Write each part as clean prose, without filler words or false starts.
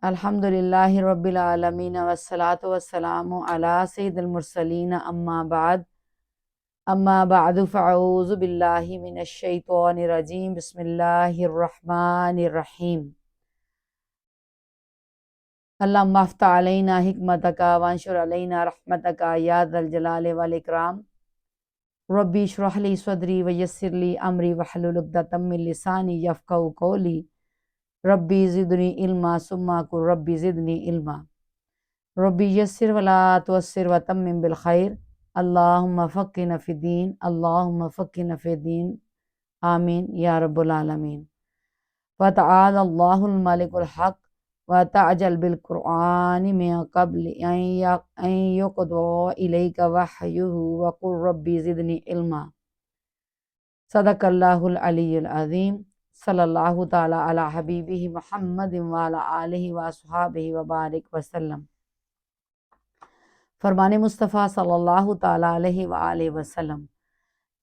الحمدللہ رب العالمین والصلاة والسلام علی سید المرسلین اما بعد فاعوذ باللہ من الشیطان الرجیم بسم اللہ الرحمن الرحیم اللہم افتح علینا حکمتک وانشر علینا رحمتک یا ذا الجلال والاکرام ربی اشرح لی صدری ویسر لی امری واحلل عقدۃ من لسانی یفقہوا قولی ربی زدنی علما ثم قل ربی زدنی علما ربی یسر ولا تعسر وتمم بالخیر اللہم فقہنا فی الدین اللہم فقہنا فی الدین آمین یا رب العالمین وتعالی اللہ الملک الحق وتعجل بالقرآن من قبل ان یقضى الیک وحیہ وقل ربی زدنی علما صدق اللہ العلی العظیم صلی اللہ تعالی علی حبیبہ محمد وعلی آلہ واصحابہ وبارک وسلم۔ فرمان مصطفیٰ صلی اللہ تعالی علیہ وآلہ وسلم،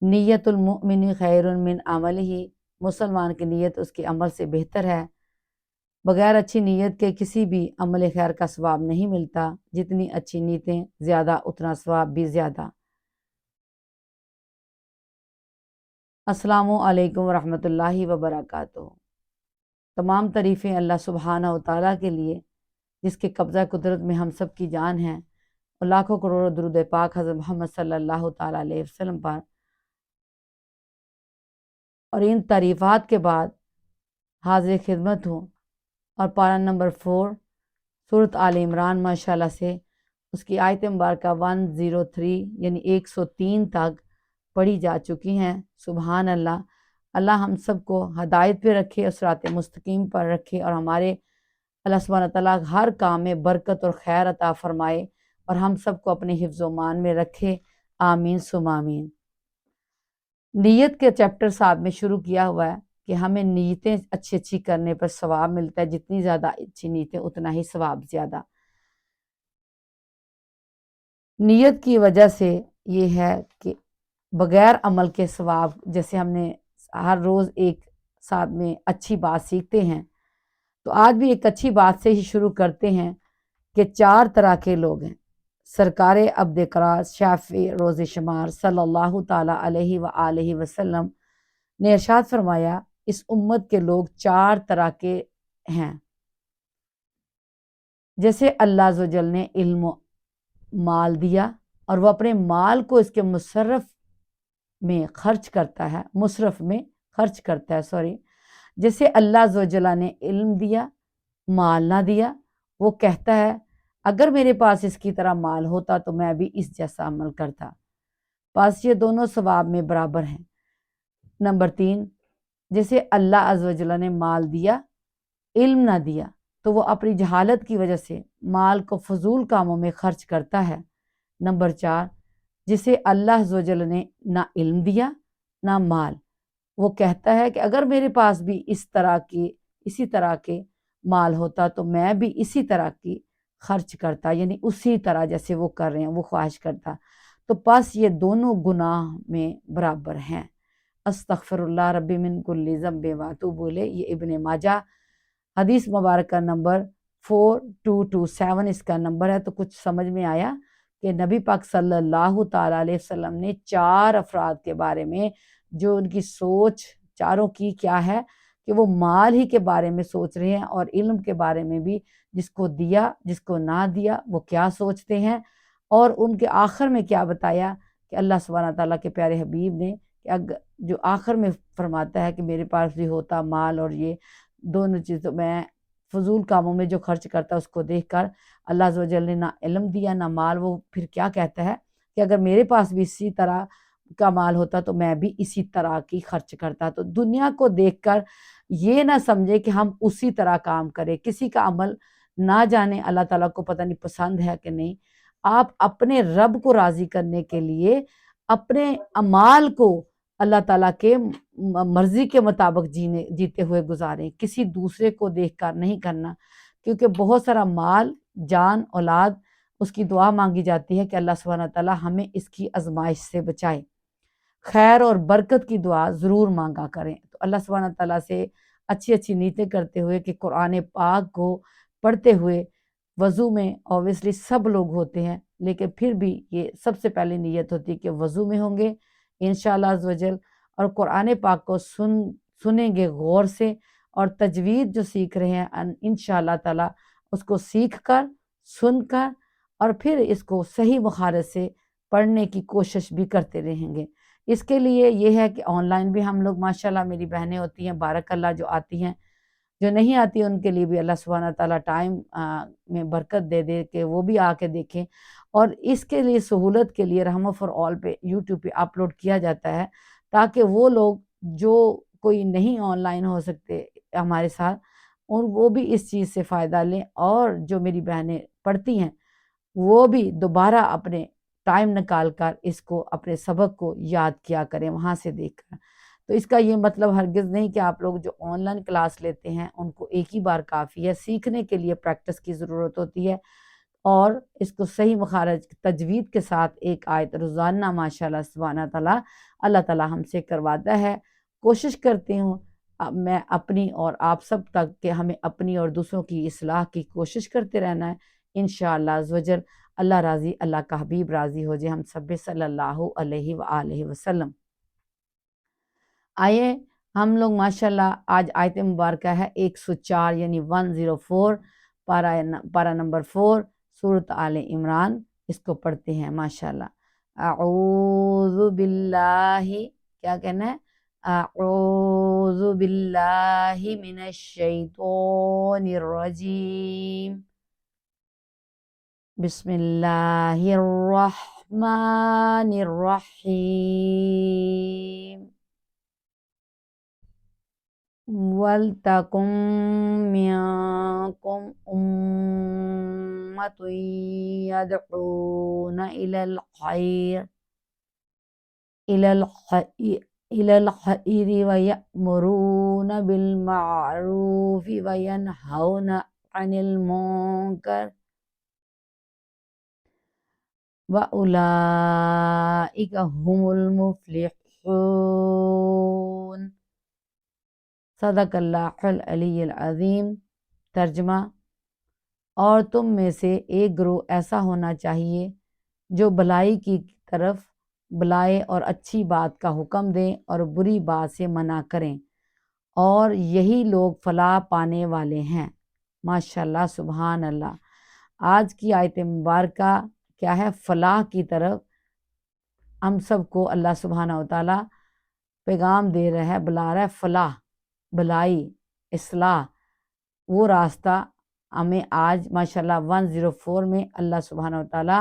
نیت المؤمن خیر من عملہ، مسلمان کی نیت اس کے عمل سے بہتر ہے۔ بغیر اچھی نیت کے کسی بھی عمل خیر کا ثواب نہیں ملتا، جتنی اچھی نیتیں زیادہ اتنا ثواب بھی زیادہ۔ السلام علیکم ورحمۃ اللہ وبرکاتہ۔ تمام تعریفیں اللہ سبحانہ و تعالیٰ کے لیے، جس کے قبضہ قدرت میں ہم سب کی جان ہے، اور لاکھوں کروڑوں درود پاک حضرت محمد صلی اللہ تعالیٰ علیہ وسلم پر۔ اور ان تعریفات کے بعد حاضر خدمت ہوں، اور پارہ نمبر 4 سورۃ آل عمران ماشاءاللہ سے اس کی آیت مبارکہ 103 یعنی 103 تک پڑھی جا چکی ہیں۔ سبحان اللہ، اللہ ہم سب کو ہدایت پہ رکھے اور صراط مستقیم پر رکھے، اور ہمارے اللہ سبحانہ تعالیٰ ہر کام میں برکت اور خیر عطا فرمائے، اور ہم سب کو اپنے حفظ و مان میں رکھے، آمین ثم آمین۔ نیت کے چیپٹر 7 میں شروع کیا ہوا ہے کہ ہمیں نیتیں اچھی کرنے پر ثواب ملتا ہے، جتنی زیادہ اچھی نیتیں اتنا ہی ثواب زیادہ۔ نیت کی وجہ سے یہ ہے کہ بغیر عمل کے ثواب، جیسے ہم نے ہر روز ایک ساتھ میں اچھی بات سیکھتے ہیں، تو آج بھی ایک اچھی بات سے ہی شروع کرتے ہیں کہ 4 طرح کے لوگ ہیں۔ سرکار عبد قراء شافع روز شمار صلی اللہ تعالیٰ علیہ وآلہ وسلم نے ارشاد فرمایا، اس امت کے لوگ 4 طرح کے ہیں۔ جیسے اللہ عز و جل نے علم و مال دیا، اور وہ اپنے مال کو اس کے مصرف میں خرچ کرتا ہے، جیسے اللہ عز و جل نے علم دیا، مال نہ دیا، وہ کہتا ہے اگر میرے پاس اس کی طرح مال ہوتا تو میں بھی اس جیسا عمل کرتا، بس یہ دونوں ثواب میں برابر ہیں۔ نمبر 3، جیسے اللہ عز و جل نے مال دیا، علم نہ دیا، تو وہ اپنی جہالت کی وجہ سے مال کو فضول کاموں میں خرچ کرتا ہے۔ نمبر 4، جسے اللہ عز و جل نے نہ علم دیا نہ مال، وہ کہتا ہے کہ اگر میرے پاس بھی اسی طرح کے مال ہوتا تو میں بھی اسی طرح کی خرچ کرتا، یعنی اسی طرح جیسے وہ کر رہے ہیں وہ خواہش کرتا، تو پس یہ دونوں گناہ میں برابر ہیں۔ استغفر اللہ ربی من کل ذنب واتوب الیہ، یہ ابن ماجہ حدیث مبارکہ نمبر 4227 اس کا نمبر ہے۔ تو کچھ سمجھ میں آیا کہ نبی پاک صلی اللہ تعالیٰ علیہ وسلم نے 4 افراد کے بارے میں جو ان کی سوچ چاروں کی کیا ہے کہ وہ مال ہی کے بارے میں سوچ رہے ہیں، اور علم کے بارے میں بھی، جس کو دیا جس کو نہ دیا وہ کیا سوچتے ہیں، اور ان کے آخر میں کیا بتایا کہ اللہ سبحانہ تعالیٰ کے پیارے حبیب نے کہ جو آخر میں فرماتا ہے کہ میرے پاس بھی ہوتا مال اور یہ دونوں چیزوں میں فضول کاموں میں جو خرچ کرتا اس کو دیکھ کر اللہ عز و جل نے نہ علم دیا نہ مال، وہ پھر کیا کہتا ہے کہ اگر میرے پاس بھی اسی طرح کا مال ہوتا تو میں بھی اسی طرح کی خرچ کرتا۔ تو دنیا کو دیکھ کر یہ نہ سمجھے کہ ہم اسی طرح کام کریں، کسی کا عمل نہ جانے اللہ تعالیٰ کو پتہ نہیں پسند ہے کہ نہیں۔ آپ اپنے رب کو راضی کرنے کے لیے اپنے اعمال کو اللہ تعالیٰ کے مرضی کے مطابق جیتے ہوئے گزاریں، کسی دوسرے کو دیکھ کر نہیں کرنا، کیونکہ بہت سارا مال، جان، اولاد، اس کی دعا مانگی جاتی ہے کہ اللہ سبحانہ تعالیٰ ہمیں اس کی آزمائش سے بچائے۔ خیر اور برکت کی دعا ضرور مانگا کریں۔ تو اللہ سبحانہ تعالیٰ سے اچھی نیتیں کرتے ہوئے کہ قرآن پاک کو پڑھتے ہوئے وضو میں اوبیسلی سب لوگ ہوتے ہیں، لیکن پھر بھی یہ سب سے پہلے نیت ہوتی ہے کہ وضو میں ہوں گے انشاءاللہ عز و جل، اور قرآن پاک کو سنیں گے غور سے، اور تجوید جو سیکھ رہے ہیں انشاءاللہ تعالی اس کو سیکھ کر، سن کر، اور پھر اس کو صحیح مخارج سے پڑھنے کی کوشش بھی کرتے رہیں گے۔ اس کے لیے یہ ہے کہ آن لائن بھی ہم لوگ ماشاءاللہ میری بہنیں ہوتی ہیں بارک اللہ جو آتی ہیں، جو نہیں آتی ان کے لیے بھی اللہ سبحانہ تعالیٰ ٹائم میں برکت دے دے کہ وہ بھی آ کے دیکھیں، اور اس کے لیے سہولت کے لیے رحمہ فار آل پہ یوٹیوب پہ اپلوڈ کیا جاتا ہے، تاکہ وہ لوگ جو کوئی نہیں آن لائن ہو سکتے ہمارے ساتھ، اور وہ بھی اس چیز سے فائدہ لیں، اور جو میری بہنیں پڑھتی ہیں وہ بھی دوبارہ اپنے ٹائم نکال کر اس کو اپنے سبق کو یاد کیا کریں وہاں سے دیکھ کر۔ تو اس کا یہ مطلب ہرگز نہیں کہ آپ لوگ جو آن لائن کلاس لیتے ہیں ان کو ایک ہی بار کافی ہے، سیکھنے کے لیے پریکٹس کی ضرورت ہوتی ہے، اور اس کو صحیح مخارج تجوید کے ساتھ ایک آیت روزانہ ماشاءاللہ سبحانہ تعالیٰ اللہ تعالیٰ ہم سے کرواتا ہے۔ کوشش کرتی ہوں میں اپنی اور آپ سب تک کہ ہمیں اپنی اور دوسروں کی اصلاح کی کوشش کرتے رہنا ہے، انشاءاللہ عز و جل اللہ راضی، اللہ کا حبیب راضی ہو جائے ہم سب صلی اللہ علیہ وآلہ وسلم۔ آئیے ہم لوگ ماشاءاللہ آج آیت مبارکہ ہے 104 یعنی 104، پارہ نمبر 4 سورۃ آل عمران، اس کو پڑھتے ہیں ماشاءاللہ۔ اعوذ باللہ، کیا کہنا ہے؟ اعوذ باللہ من الشیطان الرجیم، بسم اللہ الرحمن الرحیم۔ وَلْتَكُن مِّنكُمْ أُمَّةٌ يَدْعُونَ إِلَى الْخَيْرِ وَيَأْمُرُونَ بِالْمَعْرُوفِ وَيَنْهَوْنَ عَنِ الْمُنكَرِ وَأُولَئِكَ هُمُ الْمُفْلِحُونَ۔ صدق اللہ العلی العظیم۔ ترجمہ: اور تم میں سے ایک گروہ ایسا ہونا چاہیے جو بھلائی کی طرف بلائے اور اچھی بات کا حکم دیں اور بری بات سے منع کریں، اور یہی لوگ فلاح پانے والے ہیں۔ ماشاءاللہ سبحان اللہ۔ آج کی آیت مبارکہ کیا ہے؟ فلاح کی طرف ہم سب کو اللہ سبحانہ وتعالی پیغام دے رہا ہے، بلا رہا ہے، فلاح، بھلائی، اصلاح، وہ راستہ ہمیں آج ماشاءاللہ 104 میں اللہ سبحانہ وتعالی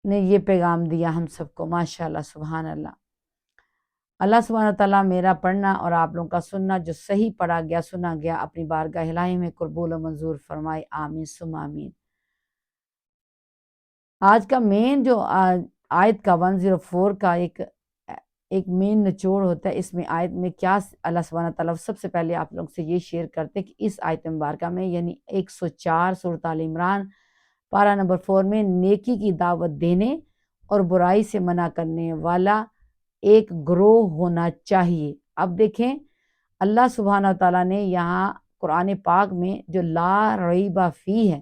نے یہ پیغام دیا ہم سب کو، ماشاءاللہ سبحان اللہ۔ اللہ سبحانہ وتعالی میرا پڑھنا اور آپ لوگوں کا سننا جو صحیح پڑھا گیا سنا گیا اپنی بارگاہ الہی میں قبول و منظور فرمائے، آمین ثم آمین۔ آج کا مین جو آیت کا 104 کا ایک مین نچوڑ ہوتا ہے، اس میں آیت میں کیا اللہ سبحانہ تعالیٰ سب سے پہلے آپ لوگ سے یہ شیئر کرتے ہیں کہ اس آیت مبارکہ میں یعنی 104 سورۃ آل عمران پارہ نمبر 4 میں نیکی کی دعوت دینے اور برائی سے منع کرنے والا ایک گروہ ہونا چاہیے۔ اب دیکھیں اللہ سبحانہ تعالیٰ نے یہاں قرآن پاک میں جو لا ریب فیہ ہے،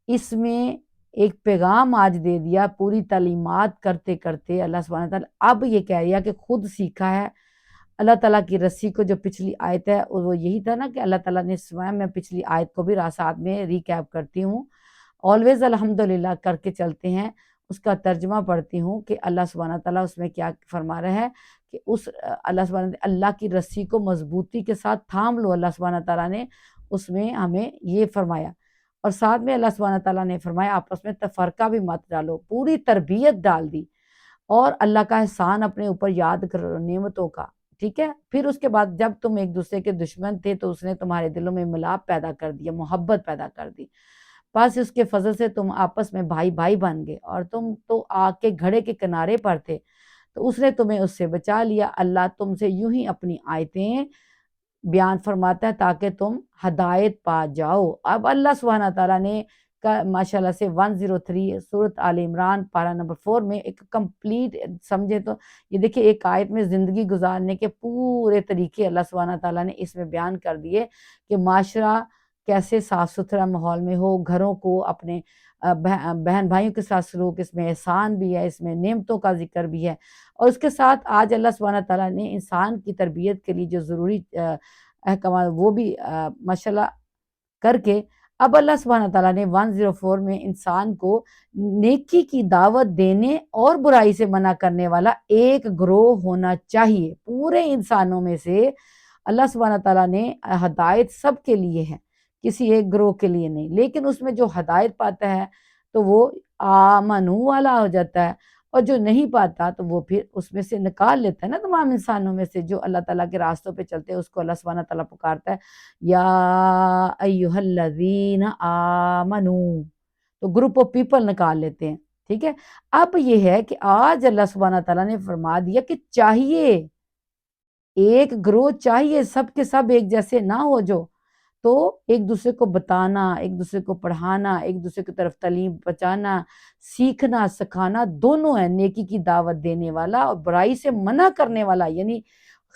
اس میں ایک پیغام آج دے دیا، پوری تعلیمات کرتے کرتے اللہ سبحانہ تعالیٰ اب یہ کہہ رہا کہ خود سیکھا ہے اللہ تعالیٰ کی رسی کو۔ جو پچھلی آیت ہے وہ یہی تھا نا کہ اللہ تعالیٰ نے سوائے، میں پچھلی آیت کو بھی ساتھ میں ریکیپ کرتی ہوں، آلویز الحمدللہ کر کے چلتے ہیں، اس کا ترجمہ پڑھتی ہوں کہ اللہ سبحانہ تعالیٰ اس میں کیا فرما رہا ہے کہ اس اللہ کی رسی کو مضبوطی کے ساتھ تھام لو۔ اللہ سبحانہ تعالیٰ نے اس میں ہمیں یہ فرمایا، اور ساتھ میں اللہ سبحانہ تعالیٰ نے فرمایا آپس میں تفرقہ بھی مت ڈالو، پوری تربیت ڈال دی، اور اللہ کا احسان اپنے اوپر یاد کرو نعمتوں کا، ٹھیک ہے۔ پھر اس کے بعد جب تم ایک دوسرے کے دشمن تھے تو اس نے تمہارے دلوں میں ملاپ پیدا کر دیا، محبت پیدا کر دی، بس اس کے فضل سے تم آپس میں بھائی بھائی بن گئے، اور تم تو آگ کے گھڑے کے کنارے پر تھے تو اس نے تمہیں اس سے بچا لیا۔ اللہ تم سے یوں ہی اپنی آیتیں بیان فرماتا ہے تاکہ تم ہدایت پا جاؤ۔ اب اللہ سبحانہ تعالیٰ نے کا ماشاءاللہ سے 103 سورۃ آل عمران پارہ نمبر 4 میں ایک کمپلیٹ سمجھے تو یہ دیکھیں ایک آیت میں زندگی گزارنے کے پورے طریقے اللہ سبحانہ تعالیٰ نے اس میں بیان کر دیے کہ معاشرہ کیسے صاف ستھرا ماحول میں ہو، گھروں کو اپنے بہن بھائیوں کے ساتھ سلوک، اس میں احسان بھی ہے، اس میں نعمتوں کا ذکر بھی ہے، اور اس کے ساتھ آج اللہ سبحانہ تعالیٰ نے انسان کی تربیت کے لیے جو ضروری احکامات وہ بھی ماشاءاللہ کر کے اب اللہ سبحانہ تعالیٰ نے 104 میں انسان کو نیکی کی دعوت دینے اور برائی سے منع کرنے والا ایک گروہ ہونا چاہیے۔ پورے انسانوں میں سے اللہ سبحانہ تعالیٰ نے ہدایت سب کے لیے ہے، کسی ایک گروہ کے لیے نہیں، لیکن اس میں جو ہدایت پاتا ہے تو وہ آمنو والا ہو جاتا ہے، اور جو نہیں پاتا تو وہ پھر اس میں سے نکال لیتا ہے نا، تمام انسانوں میں سے جو اللہ تعالیٰ کے راستوں پہ چلتے ہیں اس کو اللہ سبحانہ تعالیٰ پکارتا ہے یا ایہا الذین آمنو، تو گروپ آف پیپل نکال لیتے ہیں، ٹھیک ہے۔ اب یہ ہے کہ آج اللہ سبحانہ تعالیٰ نے فرما دیا کہ چاہیے ایک گروہ، چاہیے سب کے سب ایک جیسے نہ ہو، جو تو ایک دوسرے کو بتانا، ایک دوسرے کو پڑھانا، ایک دوسرے کی طرف تعلیم پہنچانا، سیکھنا سکھانا دونوں ہے، نیکی کی دعوت دینے والا اور برائی سے منع کرنے والا، یعنی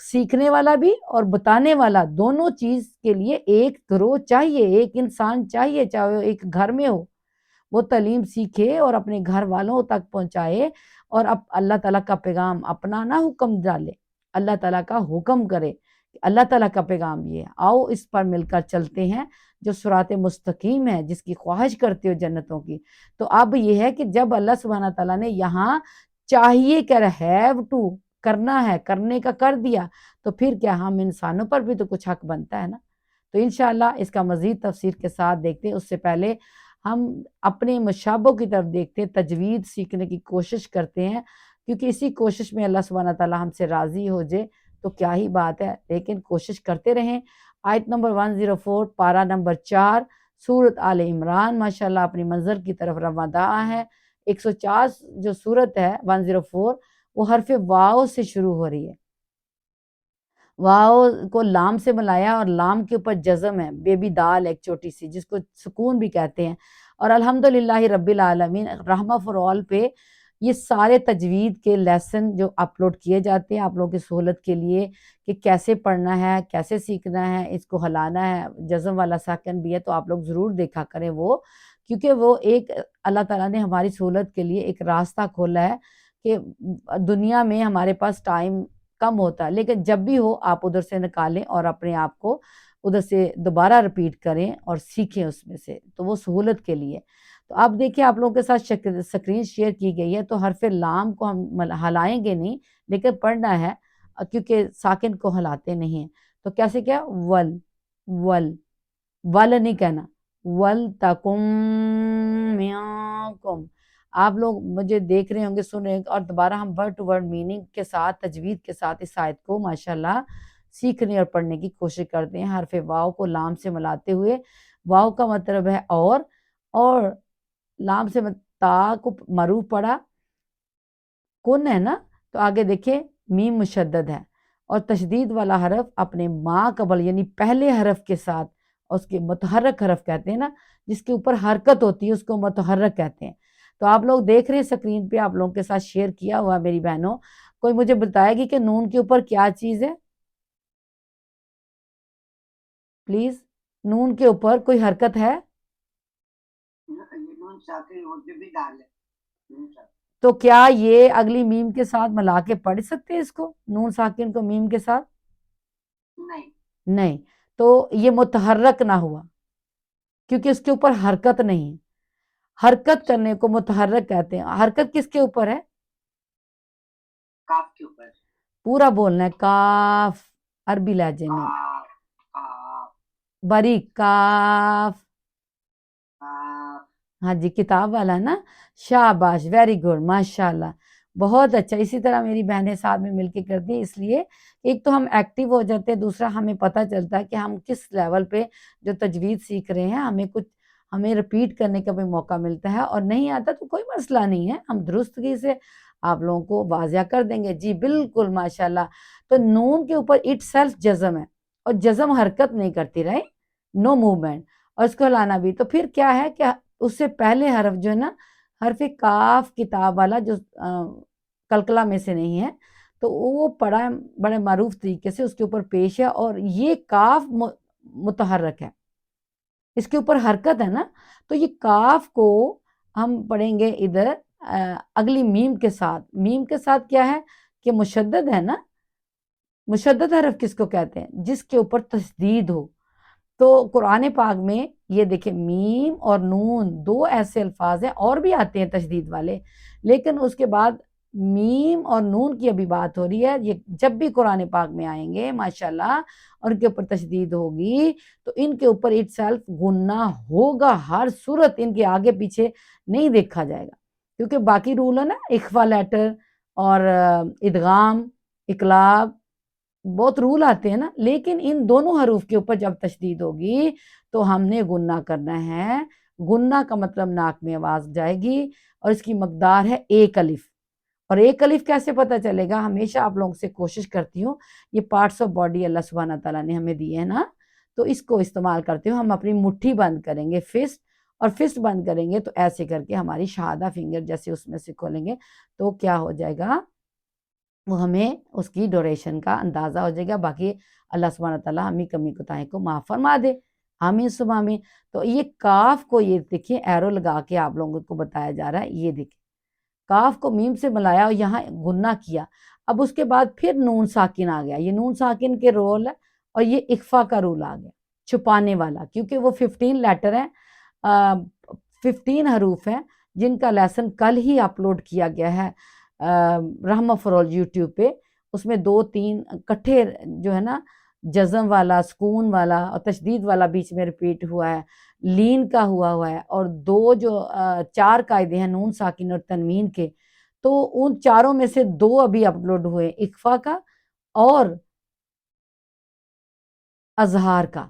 سیکھنے والا بھی اور بتانے والا، دونوں چیز کے لیے ایک گروہ چاہیے، ایک انسان چاہیے، چاہے وہ ایک گھر میں ہو وہ تعلیم سیکھے اور اپنے گھر والوں تک پہنچائے، اور اب اللہ تعالیٰ کا پیغام اپنا نہ حکم ڈالے، اللہ تعالیٰ کا حکم کرے۔ اللہ تعالیٰ کا پیغام یہ ہے، آؤ اس پر مل کر چلتے ہیں جو صراط مستقیم ہے، جس کی خواہش کرتے ہو جنتوں کی۔ تو اب یہ ہے کہ جب اللہ سبحانہ تعالیٰ نے یہاں چاہیے کر ہیو ٹو کرنا ہے، کرنے کا کر دیا، تو پھر کیا ہم انسانوں پر بھی تو کچھ حق بنتا ہے نا۔ تو انشاءاللہ اس کا مزید تفسیر کے ساتھ دیکھتے ہیں، اس سے پہلے ہم اپنے مشابوں کی طرف دیکھتے ہیں، تجوید سیکھنے کی کوشش کرتے ہیں، کیونکہ اسی کوشش میں اللہ سبحانہ تعالیٰ ہم سے راضی ہو جائے تو کیا ہی بات ہے، لیکن کوشش کرتے رہیں۔ آیت نمبر 104 پارہ نمبر 4 سورۃ آل عمران ماشاءاللہ اپنی منظر کی طرف رواں ہے۔ 104 جو سورت ہے 104 وہ حرف واو سے شروع ہو رہی ہے، واو کو لام سے ملایا اور لام کے اوپر جزم ہے، بیبی دال ایک چھوٹی سی جس کو سکون بھی کہتے ہیں، اور الحمدللہ رب العالمین رحمہ فار آل پہ یہ سارے تجوید کے لیسن جو اپلوڈ کیے جاتے ہیں آپ لوگوں کی سہولت کے لیے کہ کیسے پڑھنا ہے، کیسے سیکھنا ہے، اس کو ہلانا ہے، جزم والا ساکن بھی ہے تو آپ لوگ ضرور دیکھا کریں وہ، کیونکہ وہ ایک اللہ تعالیٰ نے ہماری سہولت کے لیے ایک راستہ کھولا ہے کہ دنیا میں ہمارے پاس ٹائم کم ہوتا ہے، لیکن جب بھی ہو آپ ادھر سے نکالیں اور اپنے آپ کو ادھر سے دوبارہ رپیٹ کریں اور سیکھیں اس میں سے، تو وہ سہولت کے لیے۔ تو آپ دیکھیں آپ لوگوں کے ساتھ سکرین شیئر کی گئی ہے، تو حرف لام کو ہم ہلائیں گے نہیں لیکن پڑھنا ہے، کیونکہ ساکن کو ہلاتے نہیں ہیں۔ تو کیسے کیا ول ول ول نہیں کہنا، ول تکم منکم، آپ لوگ مجھے دیکھ رہے ہوں گے سن رہے ہوں گے، اور دوبارہ ہم ورڈ ٹو ورڈ میننگ کے ساتھ تجوید کے ساتھ اس آیت کو ماشاءاللہ سیکھنے اور پڑھنے کی کوشش کرتے ہیں، حرف واو کو لام سے ملاتے ہوئے۔ واو کا مطلب ہے اور لام سے تا کو معروف پڑا کن ہے نا، تو آگے دیکھیں میم مشدد ہے، اور تشدید والا حرف اپنے ما قبل یعنی پہلے حرف کے ساتھ، اور اس کے متحرک حرف کہتے ہیں نا، جس کے اوپر حرکت ہوتی ہے اس کو متحرک کہتے ہیں۔ تو آپ لوگ دیکھ رہے ہیں سکرین پہ، آپ لوگوں کے ساتھ شیئر کیا ہوا میری بہنوں، کوئی مجھے بتائے گی کہ نون کے اوپر کیا چیز ہے؟ پلیز، نون کے اوپر کوئی حرکت ہے؟ تو کیا یہ اگلی میم کے ساتھ ملا کے پڑھ سکتے ہیں اس کو، نون ساکن کو میم کے ساتھ؟ نہیں، تو یہ متحرک نہ ہوا کیونکہ اس کے اوپر حرکت نہیں ہے، حرکت کرنے کو متحرک کہتے ہیں۔ حرکت کس کے اوپر ہے؟ کاف کے اوپر، پورا بولنا ہے، کاف عربی لہجے میں، باریک کاف، ہاں جی کتاب والا نا، شاباش، ویری گڈ، ماشاءاللہ، بہت اچھا۔ اسی طرح میری بہنیں ساتھ میں مل کے کرتی ہیں، اس لیے ایک تو ہم ایکٹیو ہو جاتے ہیں، دوسرا ہمیں پتہ چلتا ہے کہ ہم کس لیول پہ جو تجوید سیکھ رہے ہیں، ہمیں رپیٹ کرنے کا بھی موقع ملتا ہے، اور نہیں آتا تو کوئی مسئلہ نہیں ہے، ہم درستگی سے آپ لوگوں کو واضح کر دیں گے۔ جی بالکل ماشاءاللہ۔ تو نون کے اوپر اٹ سیلف جزم ہے، اور جزم حرکت نہیں کرتی رہے، نو موومنٹ، اور اس کو لانا بھی، تو پھر کیا ہے کہ اس سے پہلے حرف جو ہے نا حرف کاف کتاب والا جو کلکلہ میں سے نہیں ہے، تو وہ پڑھا ہے بڑے معروف طریقے سے، اس کے اوپر پیش ہے، اور یہ کاف متحرک ہے، اس کے اوپر حرکت ہے نا، تو یہ کاف کو ہم پڑھیں گے ادھر اگلی میم کے ساتھ۔ میم کے ساتھ کیا ہے کہ مشدد ہے نا، مشدد حرف کس کو کہتے ہیں؟ جس کے اوپر تشدید ہو۔ تو قرآن پاک میں یہ دیکھیں میم اور نون دو ایسے الفاظ ہیں، اور بھی آتے ہیں تشدید والے، لیکن اس کے بعد میم اور نون کی ابھی بات ہو رہی ہے۔ یہ جب بھی قرآن پاک میں آئیں گے ماشاءاللہ اور ان کے اوپر تشدید ہوگی تو ان کے اوپر اٹ سیلف گناہ ہوگا، ہر صورت ان کے آگے پیچھے نہیں دیکھا جائے گا، کیونکہ باقی رول ہے نا اخفا لیٹر اور ادغام اقلاب، بہت رول آتے ہیں نا، لیکن ان دونوں حروف کے اوپر جب تشدید ہوگی تو ہم نے گناہ کرنا ہے۔ گناہ کا مطلب ناک میں آواز جائے گی، اور اس کی مقدار ہے ایک الف۔ اور ایک الف کیسے پتہ چلے گا؟ ہمیشہ آپ لوگوں سے کوشش کرتی ہوں، یہ پارٹس آف باڈی اللہ سبحانہ تعالیٰ نے ہمیں دیے ہیں نا، تو اس کو استعمال کرتے ہوں۔ ہم اپنی مٹھی بند کریں گے، فسٹ، اور فسٹ بند کریں گے تو ایسے کر کے ہماری شہادہ فنگر جیسے اس میں سے کھولیں گے تو کیا ہو جائے گا، وہ ہمیں اس کی ڈوریشن کا اندازہ ہو جائے گا۔ باقی اللہ سبحانہ تعالیٰ ہمیں کمی کوتاہی کو معاف فرما دے، آمین ثم آمین۔ تو یہ کاف کو یہ دیکھیں ایرو لگا کے آپ لوگوں کو بتایا جا رہا ہے، یہ دیکھیں کاف کو میم سے ملایا اور یہاں گناہ کیا، اب اس کے بعد پھر نون ساکن آ گیا، یہ نون ساکن کے رول ہے، اور یہ اخفا کا رول آ گیا، چھپانے والا، کیونکہ وہ 15 لیٹر ہیں، 15 حروف ہیں جن کا لیسن کل ہی اپلوڈ کیا گیا ہے رحمہ فرول یوٹیوب پہ۔ اس میں 2-3 کٹھے جو ہے نا جزم والا، سکون والا اور تشدید والا بیچ میں ریپیٹ ہوا ہے، لین کا ہوا ہے، اور 2 جو 4 قاعدے ہیں نون ساکن اور تنوین کے، تو ان چاروں میں سے 2 ابھی اپلوڈ ہوئے، اخفا کا اور اظہار کا،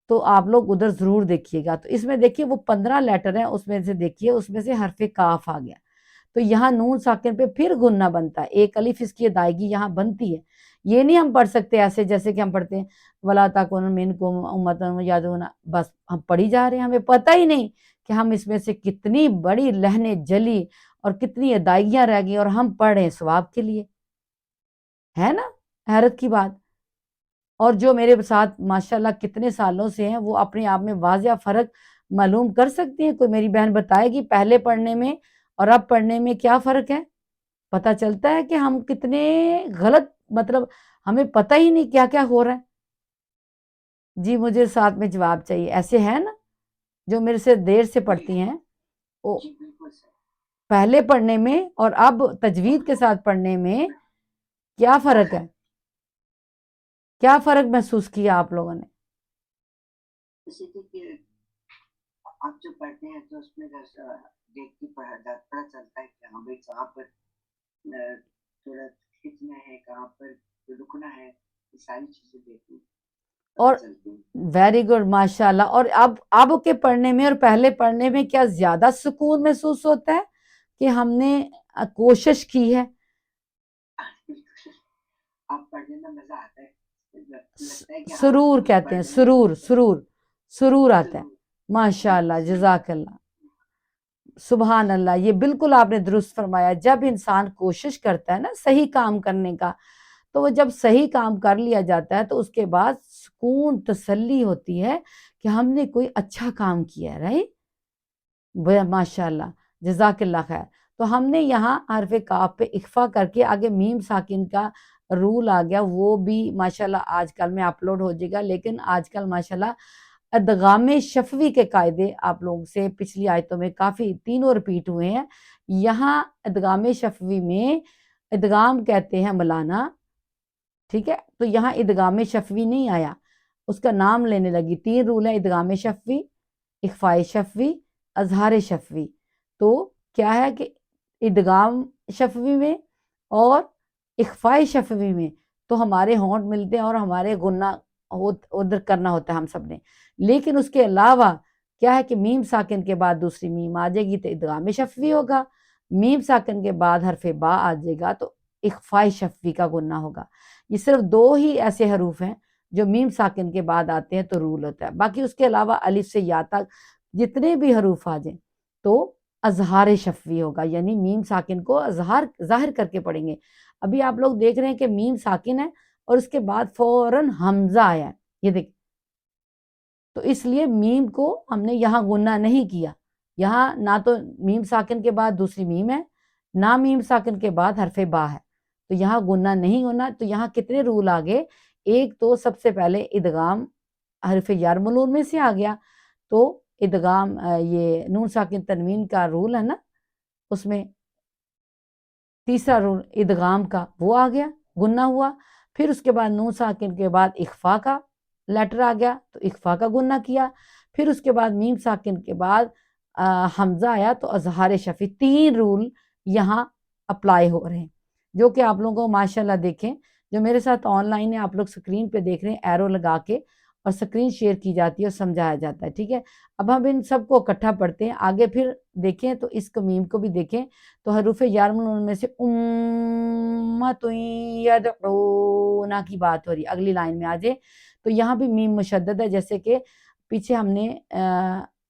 تو آپ لوگ ادھر ضرور دیکھیے گا۔ تو اس میں دیکھیے وہ 15 لیٹر ہیں، اس میں سے دیکھیے اس میں سے حرف کاف آ گیا، تو یہاں نون ساکن پہ پھر گننا بنتا ہے، ایک الف اس کی ادائیگی یہاں بنتی ہے۔ یہ نہیں ہم پڑھ سکتے ایسے جیسے کہ ہم پڑھتے ہیں وَلَا تَكُونُ مِنْكُمْ أُمَّةٌ يَدْعُونَ، بس ہم پڑھی جا رہے ہیں، ہمیں پتہ ہی نہیں کہ ہم اس میں سے کتنی بڑی لہنیں جلی اور کتنی ادائیگیاں رہ گئی، اور ہم پڑھ رہے ہیں ثواب کے لیے، ہے نا حیرت کی بات۔ اور جو میرے ساتھ ماشاءاللہ کتنے سالوں سے ہیں وہ اپنے آپ میں واضح فرق معلوم کر سکتے ہیں، کوئی میری بہن بتائے گی پہلے پڑھنے میں اور اب پڑھنے میں کیا فرق ہے؟ پتہ چلتا ہے کہ ہم کتنے غلط، مطلب ہمیں پتہ ہی نہیں کیا کیا ہو رہا ہے۔ جی مجھے ساتھ میں جواب چاہیے، ایسے ہیں نا جو میرے سے دیر سے پڑھتی ہیں، وہ پہلے پڑھنے میں اور اب تجوید کے ساتھ پڑھنے میں کیا فرق ہے؟ کیا فرق محسوس کیا آپ لوگوں نے؟ آپ جو پڑھتے ہیں تو اس میں دیکھ کے پتہ چلتا ہے کہ ہاں بھائی کہاں پر تھوڑا کھینچنا ہے، کہاں پر رکنا ہے، یہ ساری چیزیں دیکھیں اور ویری گڈ ماشاءاللہ۔ اور اب کے پڑھنے میں اور پہلے پڑھنے میں کیا زیادہ سکون محسوس ہوتا ہے کہ ہم نے کوشش کی ہے؟ آپ پڑھنے میں مزہ آتا ہے، سرور کہتے ہیں، سرور سرور سرور آتا ہے، ماشاءاللہ جزاک اللہ، سبحان اللہ۔ یہ بالکل آپ نے درست فرمایا، جب انسان کوشش کرتا ہے نا صحیح کام کرنے کا، تو وہ جب صحیح کام کر لیا جاتا ہے تو اس کے بعد سکون تسلی ہوتی ہے کہ ہم نے کوئی اچھا کام کیا ہے، رائٹ، ماشاءاللہ جزاک اللہ خیر۔ تو ہم نے یہاں حرف کاف پہ اخفا کر کے آگے میم ساکن کا رول آ گیا، وہ بھی ماشاءاللہ آج کل میں اپلوڈ ہو جائے گا، لیکن آج کل ماشاءاللہ ادغام شفوی کے قاعدے آپ لوگوں سے پچھلی آیتوں میں کافی تینوں رپیٹ ہوئے ہیں۔ یہاں ادغام شفوی میں ادغام کہتے ہیں ملانا، ٹھیک ہے، تو یہاں ادغام شفوی نہیں آیا، اس کا نام لینے لگی۔ 3 رول ہیں، ادغام شفوی، اخفاء شفوی، اظہار شفوی۔ تو کیا ہے کہ ادغام شفوی میں اور اخفاء شفوی میں تو ہمارے ہونٹ ملتے ہیں اور ہمارے گناہ ادھر کرنا ہوتا ہے ہم سب نے، لیکن اس کے علاوہ کیا ہے کہ میم ساکن کے بعد دوسری میم آ جائے گی تو ادغام شفوی ہوگا، میم ساکن کے بعد حرف با آ جائے گا تو اخفاء شفوی کا گناہ ہوگا۔ یہ صرف 2 ہی ایسے حروف ہیں جو میم ساکن کے بعد آتے ہیں تو رول ہوتا ہے، باقی اس کے علاوہ الف سے یا تک جتنے بھی حروف آ جائیں تو اظہار شفوی ہوگا، یعنی میم ساکن کو ظاہر کر کے پڑھیں گے۔ ابھی آپ لوگ دیکھ رہے ہیں کہ میم ساکن ہے اور اس کے بعد فوراً حمزہ آیا ہے، یہ دیکھ، تو اس لیے میم کو ہم نے یہاں غنہ نہیں کیا، یہاں نہ تو میم ساکن کے بعد دوسری میم ہے، نہ میم ساکن کے بعد حرف با ہے، تو یہاں غنہ نہیں ہونا۔ تو یہاں کتنے رول آگے، ایک تو سب سے پہلے ادغام حرف یرملون میں سے آ گیا، تو ادغام یہ نون ساکن تنوین کا رول ہے نا، اس میں تیسرا رول ادغام کا وہ آ گیا، غنہ ہوا۔ پھر اس کے بعد نون ساکن کے بعد اخفا کا لیٹر آ گیا تو اخفا کا غنہ کیا۔ پھر اس کے بعد میم ساکن کے بعد حمزہ آیا تو اظہار شفوی، 3 رول یہاں اپلائی ہو رہے ہیں، جو کہ آپ لوگوں کو ماشاءاللہ دیکھیں جو میرے ساتھ آن لائن ہے، آپ لوگ سکرین پہ دیکھ رہے ہیں ایرو لگا کے، اور سکرین شیئر کی جاتی ہے اور سمجھایا جاتا ہے، ٹھیک ہے۔ اب ہم ان سب کو اکٹھا پڑھتے ہیں، آگے پھر دیکھیں تو اس کو میم کو بھی دیکھیں تو حروف یرملون میں سے امت یدعون کی بات ہو رہی ہے، اگلی لائن میں آ جائے تو یہاں بھی میم مشدد ہے، جیسے کہ پیچھے ہم نے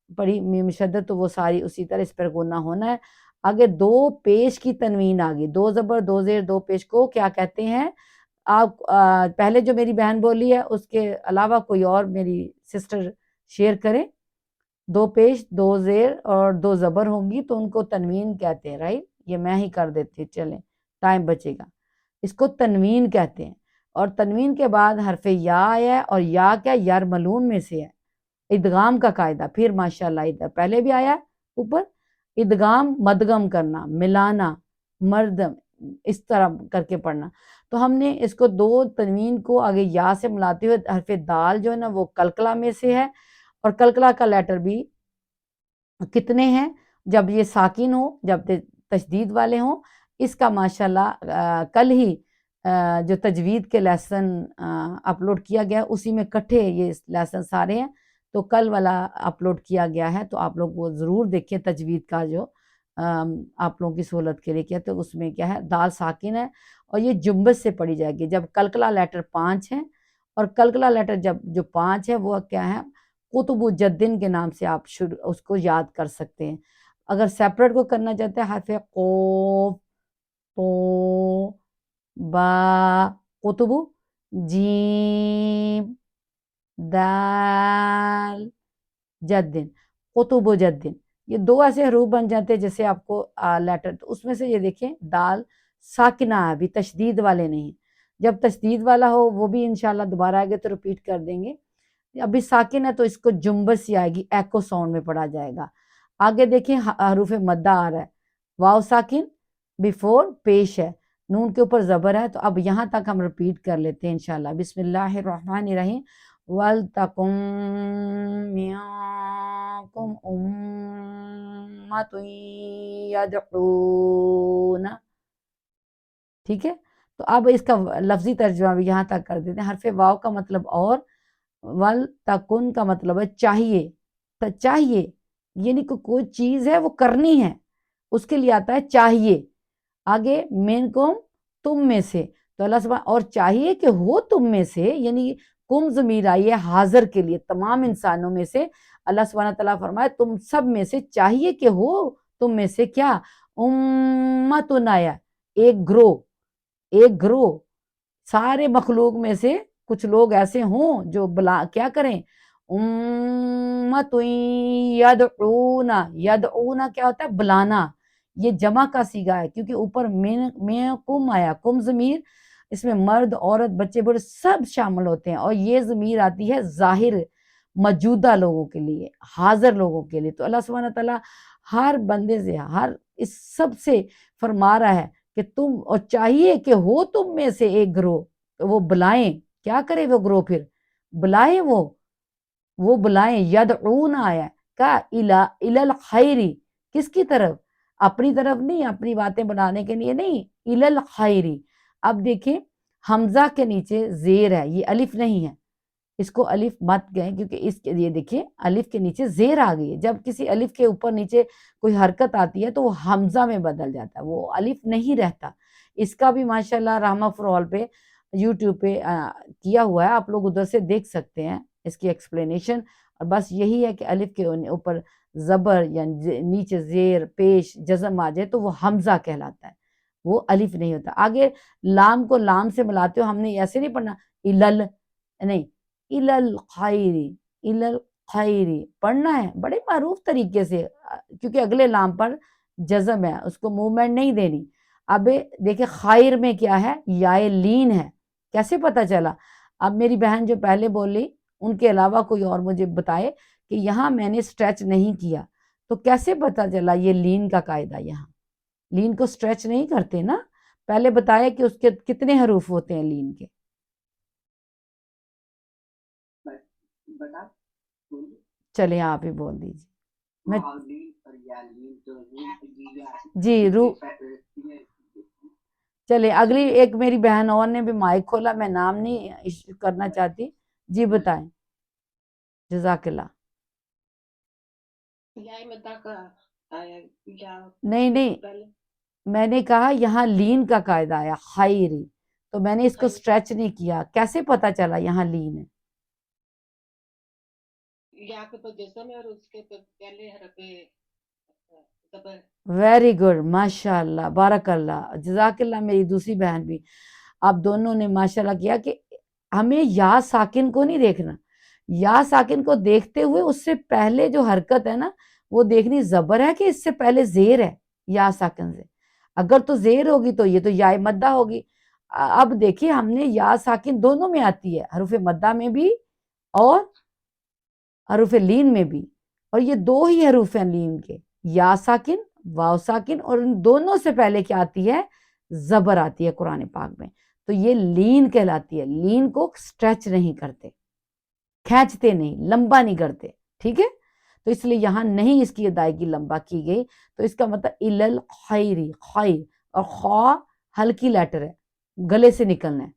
پڑھی میم مشدد، تو وہ ساری اسی طرح اس پر غنہ ہونا ہے۔ آگے 2 پیش کی تنوین آ گئی، 2 زبر 2 زیر 2 پیش کو کیا کہتے ہیں؟ آپ پہلے جو میری بہن بولی ہے اس کے علاوہ کوئی اور میری سسٹر شیئر کریں، 2 پیش 2 زیر اور 2 زبر ہوں گی تو ان کو تنوین کہتے ہیں، رائٹ؟ یہ میں ہی کر دیتی ہوں، چلیں ٹائم بچے گا، اس کو تنوین کہتے ہیں۔ اور تنوین کے بعد حرف یا ہے، اور یا کیا یرملون میں سے ہے، ادغام کا قاعدہ۔ پھر ماشاءاللہ ادھر پہلے بھی آیا اوپر، ادغام مدغم کرنا، ملانا، مردم، اس طرح کر کے پڑھنا۔ تو ہم نے اس کو 2 تنوین کو آگے یا سے ملاتے ہوئے حرف دال جو ہے نا وہ قلقلہ میں سے ہے، اور قلقلہ کا لیٹر بھی کتنے ہیں؟ جب یہ ساکن ہو، جب تشدید والے ہوں۔ اس کا ماشاءاللہ کل ہی جو تجوید کے لیسن اپلوڈ کیا گیا اسی میں کٹھے یہ لیسن سارے ہیں، تو کل والا اپلوڈ کیا گیا ہے، تو آپ لوگ وہ ضرور دیکھیں، تجوید کا جو آپ لوگوں کی سہولت کے لیے کیا، تو اس میں کیا ہے دال ساکن ہے اور یہ جنبش سے پڑھی جائے گی، جب قلقلہ لیٹر 5 ہیں، اور قلقلہ لیٹر جب جو 5 ہے وہ کیا ہے؟ قطب جدن کے نام سے آپ اس کو یاد کر سکتے ہیں۔ اگر سیپریٹ کو کرنا چاہتے ہیں، حرف قوف، تو با، قطب، جیم، دال، جدن، قطب و جدن، یہ 2 ایسے حروف بن جاتے ہیں جیسے آپ کو لیٹر، تو اس میں سے یہ دیکھیں دال ساکنہ ہے، ابھی تشدید والے نہیں، جب تشدید والا ہو وہ بھی انشاءاللہ دوبارہ آئے گے تو ریپیٹ کر دیں گے۔ ابھی ساکن ہے تو اس کو جنبش سی آئے گی، ایکو ساؤنڈ میں پڑھا جائے گا۔ آگے دیکھیں حروف مدہ آ رہا ہے، واو ساکن بیفور پیش ہے، نون کے اوپر زبر ہے، تو اب یہاں تک ہم ریپیٹ کر لیتے ہیں انشاءاللہ۔ بسم اللہ الرحمن الرحیم، وَلْتَكُن مِّنكُمْ أُمَّةٌ يَدْعُونَ، ٹھیک ہے؟ تو اب اس کا لفظی ترجمہ بھی یہاں تک کر دیتے ہیں۔ حرف واو کا مطلب اور، وَلْتَكُن کا مطلب ہے چاہیے، چاہیے یعنی کوئی چیز ہے وہ کرنی ہے، اس کے لیے آتا ہے چاہیے۔ آگے منکم تم میں سے، تو اللہ سبحانہ اور چاہیے کہ ہو تم میں سے، یعنی کم ضمیر آئی ہے حاضر کے لیے، تمام انسانوں میں سے۔ اللہ سبحانہ تعالیٰ فرمائے تم سب میں سے چاہیے کہ ہو تم میں سے کیا؟ امتن، آیا ایک گروہ، ایک گروہ، سارے مخلوق میں سے کچھ لوگ ایسے ہوں جو بلا کیا کریں؟ امت یدعون، یدعون کیا ہوتا ہے؟ بلانا، یہ جمع کا صیغہ ہے کیونکہ اوپر میں کم آیا، کم ضمیر، اس میں مرد عورت بچے بڑے سب شامل ہوتے ہیں، اور یہ ضمیر آتی ہے ظاہر موجودہ لوگوں کے لیے، حاضر لوگوں کے لیے۔ تو اللہ سبحانہ تعالیٰ ہر بندے سے، ہر اس سب سے فرما رہا ہے کہ تم، اور چاہیے کہ ہو تم میں سے ایک گروہ، وہ بلائیں، کیا کرے وہ گروہ؟ پھر بلائیں، وہ بلائیں، یدعون آیا کا الی الخیر، کس کی طرف؟ اپنی طرف نہیں، اپنی باتیں بنانے کے لیے نہیں، الی الخیر۔ اب دیکھیں حمزہ کے نیچے زیر ہے، یہ الف نہیں ہے، اس کو الف مت گئے کیونکہ اس کے لیے دیکھیں الف کے نیچے زیر آ گئی ہے، جب کسی الف کے اوپر نیچے کوئی حرکت آتی ہے تو وہ حمزہ میں بدل جاتا ہے، وہ الف نہیں رہتا۔ اس کا بھی ماشاءاللہ رحمہ فور آل پہ یوٹیوب پہ کیا ہوا ہے، آپ لوگ ادھر سے دیکھ سکتے ہیں، اس کی ایکسپلینیشن، اور بس یہی ہے کہ الف کے اوپر زبر یا نیچے زیر پیش جزم آ جائے تو وہ حمزہ کہلاتا ہے، وہ الف نہیں ہوتا۔ آگے لام کو لام سے ملاتے ہو، ہم نے ایسے نہیں پڑھنا الل، نہیں، الل خیری، الل خیری پڑھنا ہے بڑے معروف طریقے سے، کیونکہ اگلے لام پر جزم ہے، اس کو موومنٹ نہیں دینی۔ اب دیکھیں خیر میں کیا ہے، یائے لین ہے، کیسے پتہ چلا؟ اب میری بہن جو پہلے بولی ان کے علاوہ کوئی اور مجھے بتائے کہ یہاں میں نے سٹریچ نہیں کیا، تو کیسے پتہ چلا یہ لین کا قاعدہ؟ یہاں لین کو سٹریچ نہیں کرتے نا، پہلے بتایا کہ اس کے کتنے حروف ہوتے ہیں لین کے؟ بتا چلیں آپ ہی بول دیجیے۔ میں لین اور یا لین تو جی چلے اگلی ایک میری بہن اور نے بھی مائک کھولا، میں نام نہیں کرنا چاہتی، جی بتائیں، جزاک اللہ۔ نہیں میں نے کہا یہاں لین کا قاعدہ آیا خیری، تو میں نے اس کو سٹریچ نہیں کیا، کیسے پتا چلا یہاں لین ہے؟ یا کے تو جسم ہے اور اس کے پہلے حرف زبر۔ ویری گڈ، ماشاء اللہ، بارک اللہ، جزاک اللہ میری دوسری بہن بھی، آپ دونوں نے ماشاء اللہ کیا کہ ہمیں یا ساکن کو نہیں دیکھنا، یا ساکن کو دیکھتے ہوئے اس سے پہلے جو حرکت ہے نا وہ دیکھنی زبر ہے کہ اس سے پہلے زیر ہے، یا ساکن سے اگر تو زیر ہوگی تو یہ تو یا مدہ ہوگی۔ اب دیکھیے ہم نے یا ساکن دونوں میں آتی ہے، حروف مدہ میں بھی اور حروف لین میں بھی، اور یہ دو ہی حروف ہیں لین کے، یا ساکن واو ساکن، اور ان دونوں سے پہلے کیا آتی ہے؟ زبر آتی ہے قرآن پاک میں، تو یہ لین کہلاتی ہے۔ لین کو سٹریچ نہیں کرتے، کھینچتے نہیں، لمبا نہیں کرتے، ٹھیک ہے؟ تو اس لیے یہاں نہیں اس کی ادائیگی لمبا کی گئی، تو اس کا مطلب الل خیری، خیر، اور خا ہلکی لیٹر ہے، گلے سے نکلنا ہے،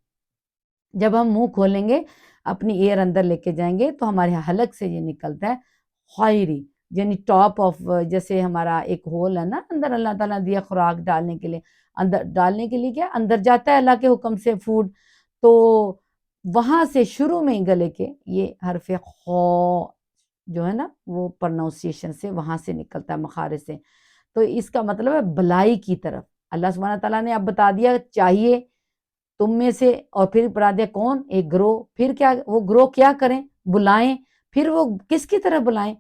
جب ہم منہ کھولیں گے اپنی ایئر اندر لے کے جائیں گے تو ہمارے حلق سے یہ نکلتا ہے خیری، یعنی ٹاپ آف، جیسے ہمارا ایک ہول ہے نا اندر اللہ تعالیٰ دیا خوراک ڈالنے کے لیے، اندر ڈالنے کے لیے کیا اندر جاتا ہے اللہ کے حکم سے فوڈ، تو وہاں سے شروع میں گلے کے یہ حرف خو جو ہے نا وہ پرناؤنسیشن سے وہاں سے نکلتا ہے مخارج سے، تو اس کا مطلب ہے بلائی کی طرف۔ اللہ سبحانہ تعالیٰ نے اب بتا دیا چاہیے تم میں سے، اور پھر بتا دیا کون؟ ایک گروہ، پھر کیا وہ گروہ کیا کریں؟ بلائیں، پھر وہ کس کی طرف بلائیں؟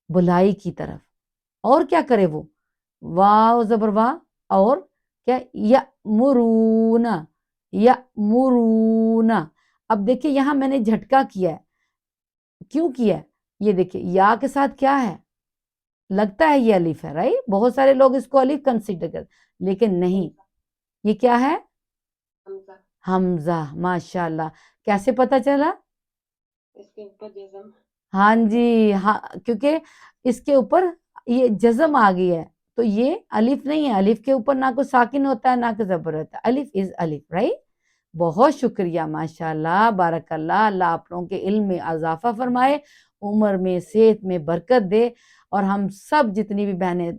بلائی کی طرف، اور کیا کرے وہ؟ واو زبر وا، اور کیا؟ یأمرون، یأمرون۔ اب دیکھیں یہاں میں نے جھٹکا کیا ہے، کیوں کیا ہے؟ یہ دیکھیں یا کے ساتھ کیا ہے؟ لگتا ہے یہ الف ہے، رائٹ؟ بہت سارے لوگ اس کو الف کنسیڈر کرتے لیکن نہیں، یہ کیا ہے؟ حمزہ، ماشاء اللہ، کیسے پتا چلا؟ اس کے اوپر جزم۔ ہاں جی، ہاں، کیونکہ اس کے اوپر یہ جزم آ گئی ہے، تو یہ الف نہیں ہے، الف کے اوپر نہ کوئی ساکن ہوتا ہے نہ کوئی زبر ہوتا ہے، الف از الف، رائٹ؟ بہت شکریہ، ماشاء اللہ، بارک اللہ، اللہ آپ لوگوں کے علم میں اضافہ فرمائے، عمر میں صحت میں برکت دے، اور ہم سب جتنی بھی بہنیں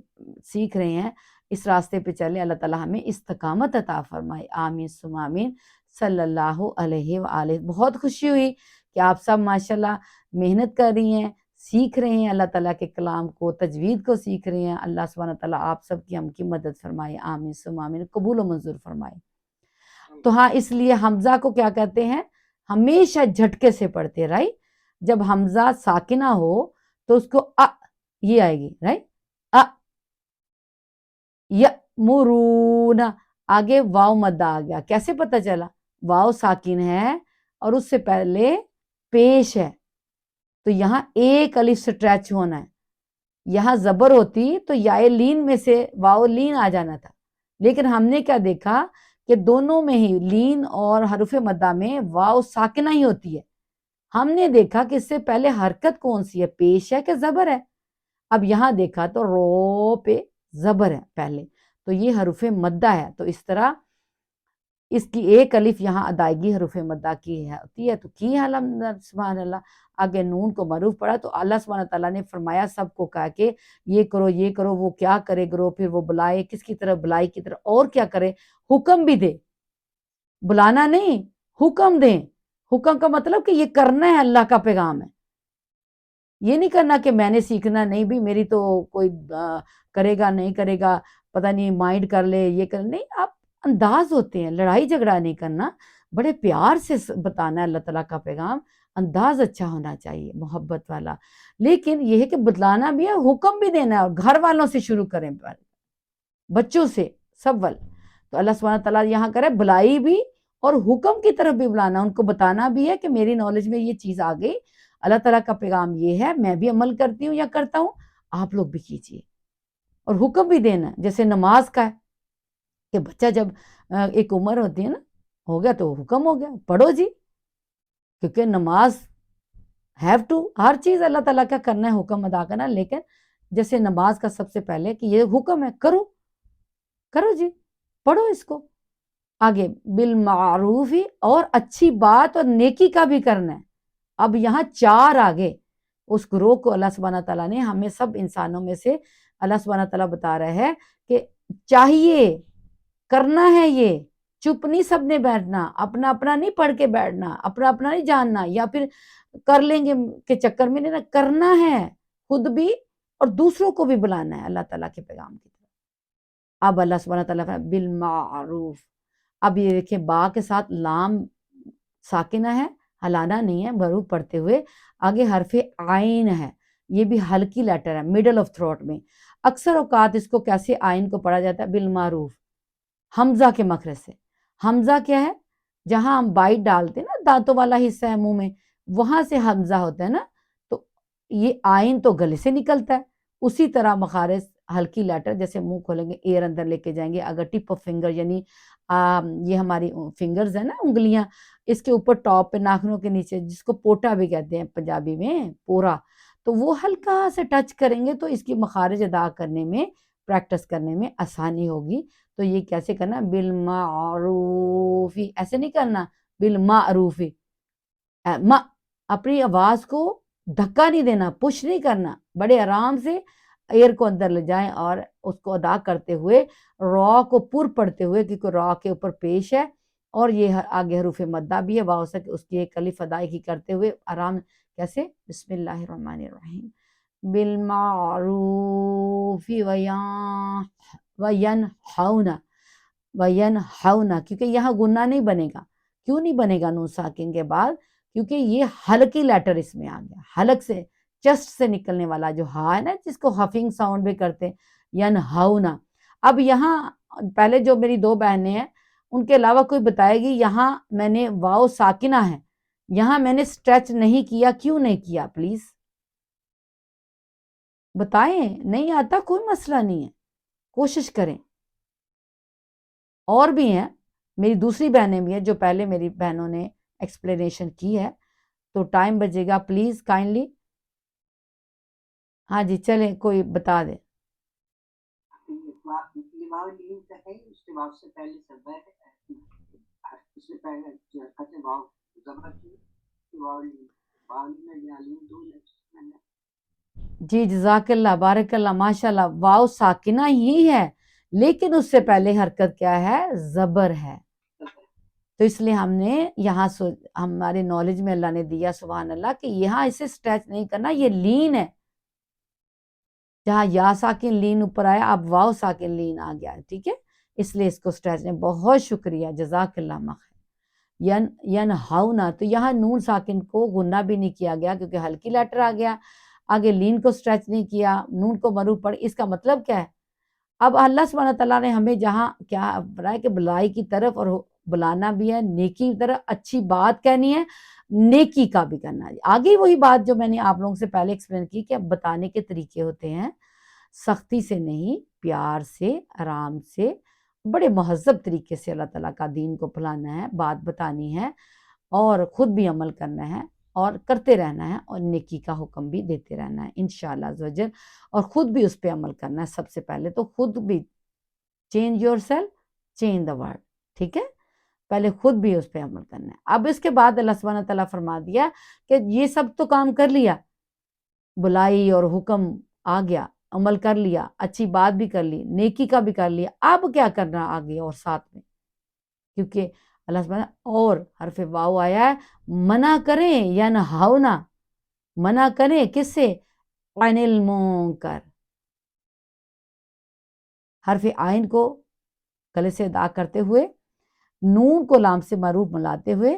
سیکھ رہے ہیں اس راستے پہ چلیں، اللہ تعالیٰ ہمیں استقامت عطا فرمائے، آمین ثم آمین، صلی اللہ علیہ وآلہ۔ بہت خوشی ہوئی کہ آپ سب ماشاءاللہ محنت کر رہی ہیں، سیکھ رہے ہیں اللہ تعالیٰ کے کلام کو، تجوید کو سیکھ رہے ہیں، اللہ سبحانہ تعالیٰ آپ سب کی ہم کی مدد فرمائے، آمین ثم آمین، قبول و منظور فرمائے۔ تو ہاں اس لیے حمزہ کو کیا کہتے ہیں؟ ہمیشہ جھٹکے سے پڑھتے، رائٹ؟ جب حمزہ ساکنہ ہو تو اس کو یہ آئے گی، رائٹ؟ یأمرون، آگے واو مدہ آ گیا، کیسے پتہ چلا؟ واو ساکن ہے اور اس سے پہلے پیش ہے، تو یہاں ایک الف سٹریچ ہونا ہے، یہاں زبر ہوتی تو یائے لین میں سے واو لین آ جانا تھا، لیکن ہم نے کیا دیکھا کہ دونوں میں ہی لین اور حرف مدہ میں واو ساکنہ ہی ہوتی ہے، ہم نے دیکھا کہ اس سے پہلے حرکت کون سی ہے، پیش ہے کہ زبر ہے؟ اب یہاں دیکھا تو رو پہ زبر ہے پہلے، تو یہ حرف مدہ ہے، تو اس طرح اس کی ایک الف یہاں ادائیگی حرف مدہ کی ہوتی ہے، تو کی الحمد سبحان اللہ۔ آگے نون کو معروف پڑا تو اللہ سبحانہ تعالیٰ نے فرمایا سب کو کہا کہ یہ کرو یہ کرو، وہ کیا کرے گرو، پھر وہ بلائے کس کی طرف؟ بلائی کی طرف، اور کیا کرے؟ حکم بھی دے، بلانا نہیں، حکم دیں، حکم کا مطلب کہ یہ کرنا ہے، اللہ کا پیغام ہے، یہ نہیں کرنا کہ میں نے سیکھنا نہیں بھی، میری تو کوئی کرے گا نہیں کرے گا، پتہ نہیں مائنڈ کر لے، یہ کر نہیں. آپ انداز ہوتے ہیں، لڑائی جھگڑا نہیں کرنا، بڑے پیار سے بتانا ہے اللہ تعالیٰ کا پیغام، انداز اچھا ہونا چاہیے محبت والا. لیکن یہ ہے کہ بتلانا بھی ہے، حکم بھی دینا ہے، اور گھر والوں سے شروع کریں، بچوں سے سب. تو اللہ سبحانہ تعالیٰ یہاں کرے بلائی بھی اور حکم کی طرف بھی بلانا، ان کو بتانا بھی ہے کہ میری نالج میں یہ چیز آ گئی، اللہ تعالیٰ کا پیغام یہ ہے، میں بھی عمل کرتی ہوں یا کرتا ہوں، آپ لوگ بھی کیجیے. اور حکم بھی دینا، جیسے نماز کا ہے کہ بچہ جب ایک عمر ہوتی ہے نا، ہو گیا تو حکم ہو گیا پڑھو جی، کیونکہ نماز ہیو ٹو، ہر چیز اللہ تعالیٰ کا کرنا ہے، حکم ادا کرنا. لیکن جیسے نماز کا سب سے پہلے کہ یہ حکم ہے، کرو جی، پڑھو اس کو. آگے بالمعروف، اور اچھی بات اور نیکی کا بھی کرنا ہے. اب یہاں 4 آگے اس گروہ کو اللہ سبحانہ تعالیٰ نے ہمیں سب انسانوں میں سے اللہ سبحانہ تعالیٰ بتا رہا ہے کہ چاہیے کرنا ہے، یہ چپ نہیں سب نے بیٹھنا، اپنا اپنا نہیں پڑھ کے بیٹھنا، اپنا اپنا نہیں جاننا، یا پھر کر لیں گے کے چکر میں نہیں، کرنا ہے خود بھی اور دوسروں کو بھی بلانا ہے اللہ تعالیٰ کے پیغام کی طرف. اب اللہ سبحانہ تعالیٰ بالمعروف. اب یہ دیکھیں با کے ساتھ لام ساکنہ ہے، ہلانا نہیں ہے، بھرو پڑھتے ہوئے. آگے حرف عین ہے، یہ بھی ہلکی لیٹر ہے، میڈل آف تھروٹ میں. اکثر اوقات اس کو کیسے عین کو پڑھا جاتا ہے؟ بالمعروف، حمزہ کے مخرج سے. حمزہ کیا ہے؟ جہاں ہم بائٹ ڈالتے ہیں نا، دانتوں والا حصہ ہے منہ میں، وہاں سے حمزہ ہوتا ہے نا، تو یہ عین تو گلے سے نکلتا ہے. اسی طرح مخارج ہلکی لیٹر، جیسے منہ کھولیں گے ایئر اندر لے کے جائیں گے، اگر ٹپ آف فنگر یعنی یہ ہماری فنگرز ہیں نا، انگلیاں، اس کے اوپر ٹاپ پہ ناخنوں کے نیچے، جس کو پوٹا بھی کہتے ہیں پنجابی میں، پورا، تو وہ ہلکا سے ٹچ کریں گے تو اس کی مخارج ادا کرنے میں، پریکٹس کرنے میں آسانی ہوگی. تو یہ کیسے کرنا؟ بالمعروف، ایسے نہیں کرنا بالمعروف. اپنی آواز کو دھکا نہیں دینا، پش نہیں کرنا، بڑے آرام سے ایئر کو اندر لے جائیں اور اس کو ادا کرتے ہوئے، را کو پر پڑھتے ہوئے، کیونکہ را کے اوپر پیش ہے، اور یہ آگے حروف مدہ بھی ہے، واو سے اس کی ایک الف ادائیگی کرتے ہوئے آرام. کیسے؟ بسم اللہ الرحمن الرحیم، بالمعروف وینہونا. کیونکہ یہاں گنہ نہیں بنے گا. کیوں نہیں بنے گا نون ساکن کے بعد؟ کیونکہ یہ ہلکی لیٹر اس میں آ گیا، حلق سے، چسٹ سے نکلنے والا جو ہا ہے نا، جس کو ہفنگ ساؤنڈ بھی کرتے ہیں، ینہونا. اب یہاں پہلے جو میری 2 بہنیں ہیں، ان کے علاوہ کوئی بتائے گی یہاں میں نے واو ساکنہ ہے، یہاں میں نے سٹریچ نہیں کیا، کیوں نہیں کیا؟ پلیز بتائیں. نہیں آتا کوئی مسئلہ نہیں ہے، کوشش کریں. اور بھی ہیں، میری دوسری بہنیں بھی ہیں جو پہلے میری بہنوں نے ایکسپلینیشن کی ہے، تو ٹائم بچے گا، پلیز کائنڈلی. ہاں جی چلیں، کوئی بتا دے. واؤ کا ہے، اس کے واؤ سے پہلے زبر ہے، اس سے پہلے حرکت واؤ زبر کی، واؤ میں دو لفظ. جی جزاک اللہ، بارک اللہ، ماشاء اللہ. واو ساکنہ ہی ہے، لیکن اس سے پہلے حرکت کیا ہے؟ زبر ہے. تو اس لیے ہم نے یہاں ہمارے نالج میں اللہ نے دیا سبحان اللہ کہ یہاں اسے سٹریچ نہیں کرنا، یہ لین ہے. جہاں یا ساکن لین اوپر آیا، اب واو ساکن لین آ گیا، ٹھیک ہے، اس لیے اس کو سٹریچ نہیں. بہت شکریہ، جزاک اللہ خیر. ینہونا، تو یہاں نون ساکن کو غنہ بھی نہیں کیا گیا کیونکہ ہلکی لیٹر آ گیا. آگے لین کو سٹریچ نہیں کیا، نون کو مرو پڑ. اس کا مطلب کیا ہے؟ اب اللہ سبحانہ تعالیٰ نے ہمیں جہاں کیا بنایا کہ بلائی کی طرف اور بلانا بھی ہے، نیکی کی طرف، اچھی بات کہنی ہے، نیکی کا بھی کرنا ہے. آگے وہی بات جو میں نے آپ لوگوں سے پہلے ایکسپلین کی کہ بتانے کے طریقے ہوتے ہیں، سختی سے نہیں، پیار سے، آرام سے، بڑے مہذب طریقے سے اللہ تعالیٰ کا دین کو پھیلانا ہے، بات بتانی ہے، اور خود بھی عمل کرنا ہے اور کرتے رہنا ہے، اور نیکی کا حکم بھی دیتے رہنا ہے انشاءاللہ عز وجل، اور خود بھی اس پہ عمل کرنا ہے. سب سے پہلے تو خود بھی change your self, change the world, ٹھیک ہے، پہلے خود بھی اس پہ عمل کرنا ہے. اب اس کے بعد اللہ سبحانہ تعالیٰ فرما دیا کہ یہ سب تو کام کر لیا، بلائی اور حکم آ گیا، عمل کر لیا، اچھی بات بھی کر لی، نیکی کا بھی کر لیا، اب کیا کرنا آگے اور ساتھ میں؟ کیونکہ اللہ سبحانہ اور حرف واو آیا ہے منع کریں یا نہاؤنا، منع کریں کس سے؟ عن المنکر، حرف آئین کو گلے سے ادا کرتے ہوئے، نون کو لام سے معروف ملاتے ہوئے،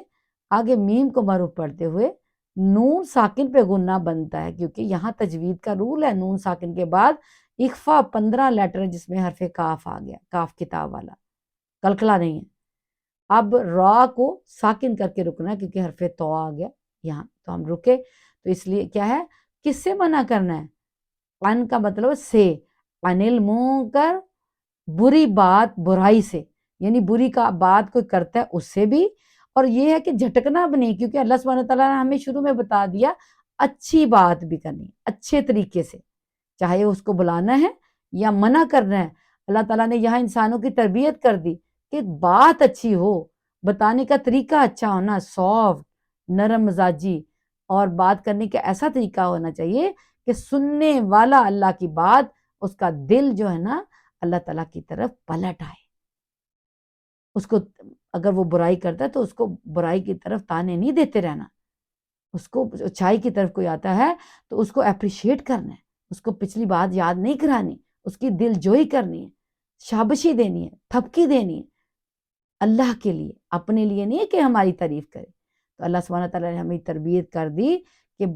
آگے میم کو معروف پڑھتے ہوئے، نون ساکن پہ غنہ بنتا ہے کیونکہ یہاں تجوید کا رول ہے، نون ساکن کے بعد اخفا 15 لیٹر ہے جس میں حرف کاف آ گیا، کاف کتاب والا، کلکلا نہیں ہے۔ اب را کو ساکن کر کے رکنا ہے کیونکہ حرف تو آ گیا یہاں، تو ہم رکے، تو اس لیے کیا ہے، کس سے منع کرنا ہے؟ عن کا مطلب سے، عن المنکر، بری بات برائی سے، یعنی بری کا بات کوئی کرتا ہے اس سے بھی، اور یہ ہے کہ جھٹکنا بھی نہیں، کیونکہ اللہ سبحانہ تعالیٰ نے ہمیں شروع میں بتا دیا اچھی بات بھی کرنی، اچھے طریقے سے، چاہے اس کو بلانا ہے یا منع کرنا ہے۔ اللہ تعالیٰ نے یہاں انسانوں کی تربیت کر دی کہ بات اچھی ہو، بتانے کا طریقہ اچھا ہونا، سافٹ، نرم مزاجی، اور بات کرنے کا ایسا طریقہ ہونا چاہیے کہ سننے والا اللہ کی بات، اس کا دل جو ہے نا اللہ تعالیٰ کی طرف پلٹ آئے۔ اس کو اگر وہ برائی کرتا ہے تو اس کو برائی کی طرف تانے نہیں دیتے رہنا، اس کو اچھائی کی طرف کوئی آتا ہے تو اس کو اپریشیٹ کرنا ہے، اس کو پچھلی بات یاد نہیں کرانی، اس کی دل جوئی کرنی ہے، شابشی دینی ہے، تھپکی دینی ہے، اللہ کے لیے، اپنے لیے نہیں کہ ہماری تعریف کرے۔ تو اللہ سبحانہ تعالیٰ نے ہمیں تربیت کر دی کہ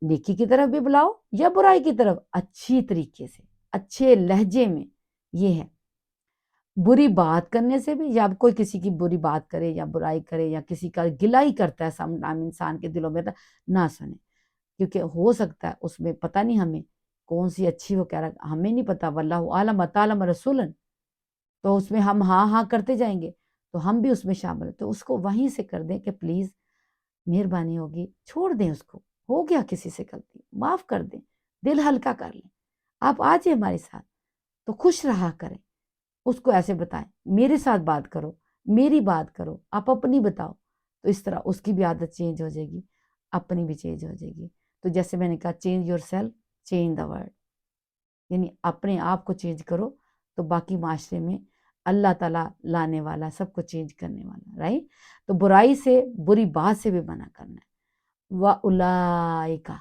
نیکی کی طرف بھی بلاؤ یا برائی کی طرف، اچھی طریقے سے، اچھے لہجے میں، یہ ہے۔ بری بات کرنے سے بھی، یا کوئی کسی کی بری بات کرے یا برائی کرے یا کسی کا گلہ ہی کرتا ہے سم انسان کے دلوں میں، نہ سنیں، کیونکہ ہو سکتا ہے اس میں پتہ نہیں ہمیں کون سی اچھی وہ کہہ رہا، ہمیں نہیں پتہ، واللہ اعلم تعلم رسولن، تو اس میں ہم ہاں ہاں کرتے جائیں گے تو ہم بھی اس میں شامل ہیں، تو اس کو وہیں سے کر دیں کہ پلیز مہربانی ہوگی، چھوڑ دیں اس کو، ہو گیا کسی سے غلطی، معاف کر دیں، دل ہلکا کر لیں، آپ آ جائیں ہمارے ساتھ تو خوش رہا کریں، اس کو ایسے بتائیں، میرے ساتھ بات کرو، میری بات کرو، آپ اپنی بتاؤ، تو اس طرح اس کی بھی عادت چینج ہو جائے گی، اپنی بھی چینج ہو جائے گی۔ تو جیسے میں نے کہا change your self change the world, یعنی اپنے آپ کو چینج کرو تو باقی معاشرے میں اللہ تعالیٰ لانے والا، سب کو چینج کرنے والا، رائٹ؟ تو برائی سے، بری بات سے بھی منع کرنا ہے۔ وَأُولَئِکَ،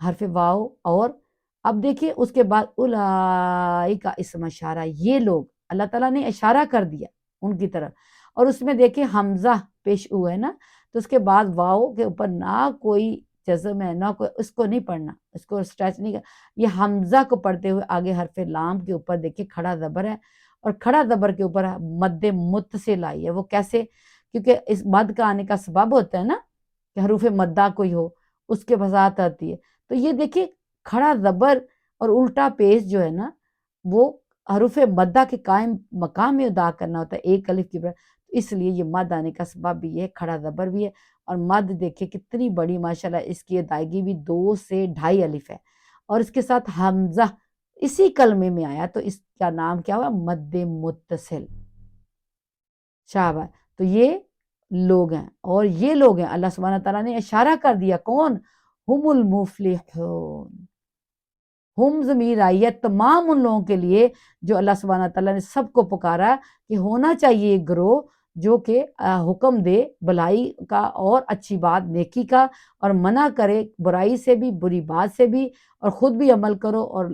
حرف واو، اور اب دیکھیں اس کے بعد اولئک اسم اشارہ، یہ لوگ، اللہ تعالیٰ نے اشارہ کر دیا ان کی طرف، اور اس میں دیکھیں حمزہ پیش ہوا ہے نا، تو اس کے بعد واو کے اوپر نہ کوئی جزم ہے نہ کوئی، اس کو نہیں پڑھنا، اس کو اسٹریچ نہیں کرنا، یہ حمزہ کو پڑھتے ہوئے آگے حرف لام کے اوپر دیکھیں کھڑا زبر ہے، اور کھڑا زبر کے اوپر مد متصل آئی ہے، وہ کیسے؟ کیونکہ اس مد کا آنے کا سبب ہوتا ہے نا کہ حروف مدہ کوئی ہو، اس کے وضاحت آتی ہے، تو یہ دیکھیں کھڑا زبر اور الٹا پیش جو ہے نا وہ حروف مدہ کے قائم مقام میں ادا کرنا ہوتا ہے، ایک الف کی برابر، اس لیے یہ مد آنے کا سبب بھی ہے، کھڑا زبر بھی ہے، اور مد دیکھیں کتنی بڑی ماشاءاللہ، اس کی ادائیگی بھی 2 سے 2.5 الف ہے، اور اس کے ساتھ حمزہ اسی کلمے میں آیا، تو اس کا نام کیا ہوا؟ مد متصل، شاباش۔ تو یہ لوگ ہیں، اور یہ لوگ ہیں، اللہ سبحانہ تعالیٰ نے اشارہ کر دیا، کون؟ ہم المفلحون، ہم ضمیر آئی ہے تمام ان لوگوں کے لیے جو اللہ سبحانہ تعالیٰ نے سب کو پکارا کہ ہونا چاہیے ایک گروہ جو کہ حکم دے بھلائی کا اور اچھی بات نیکی کا، اور منع کرے برائی سے بھی، بری بات سے بھی، اور خود بھی عمل کرو اور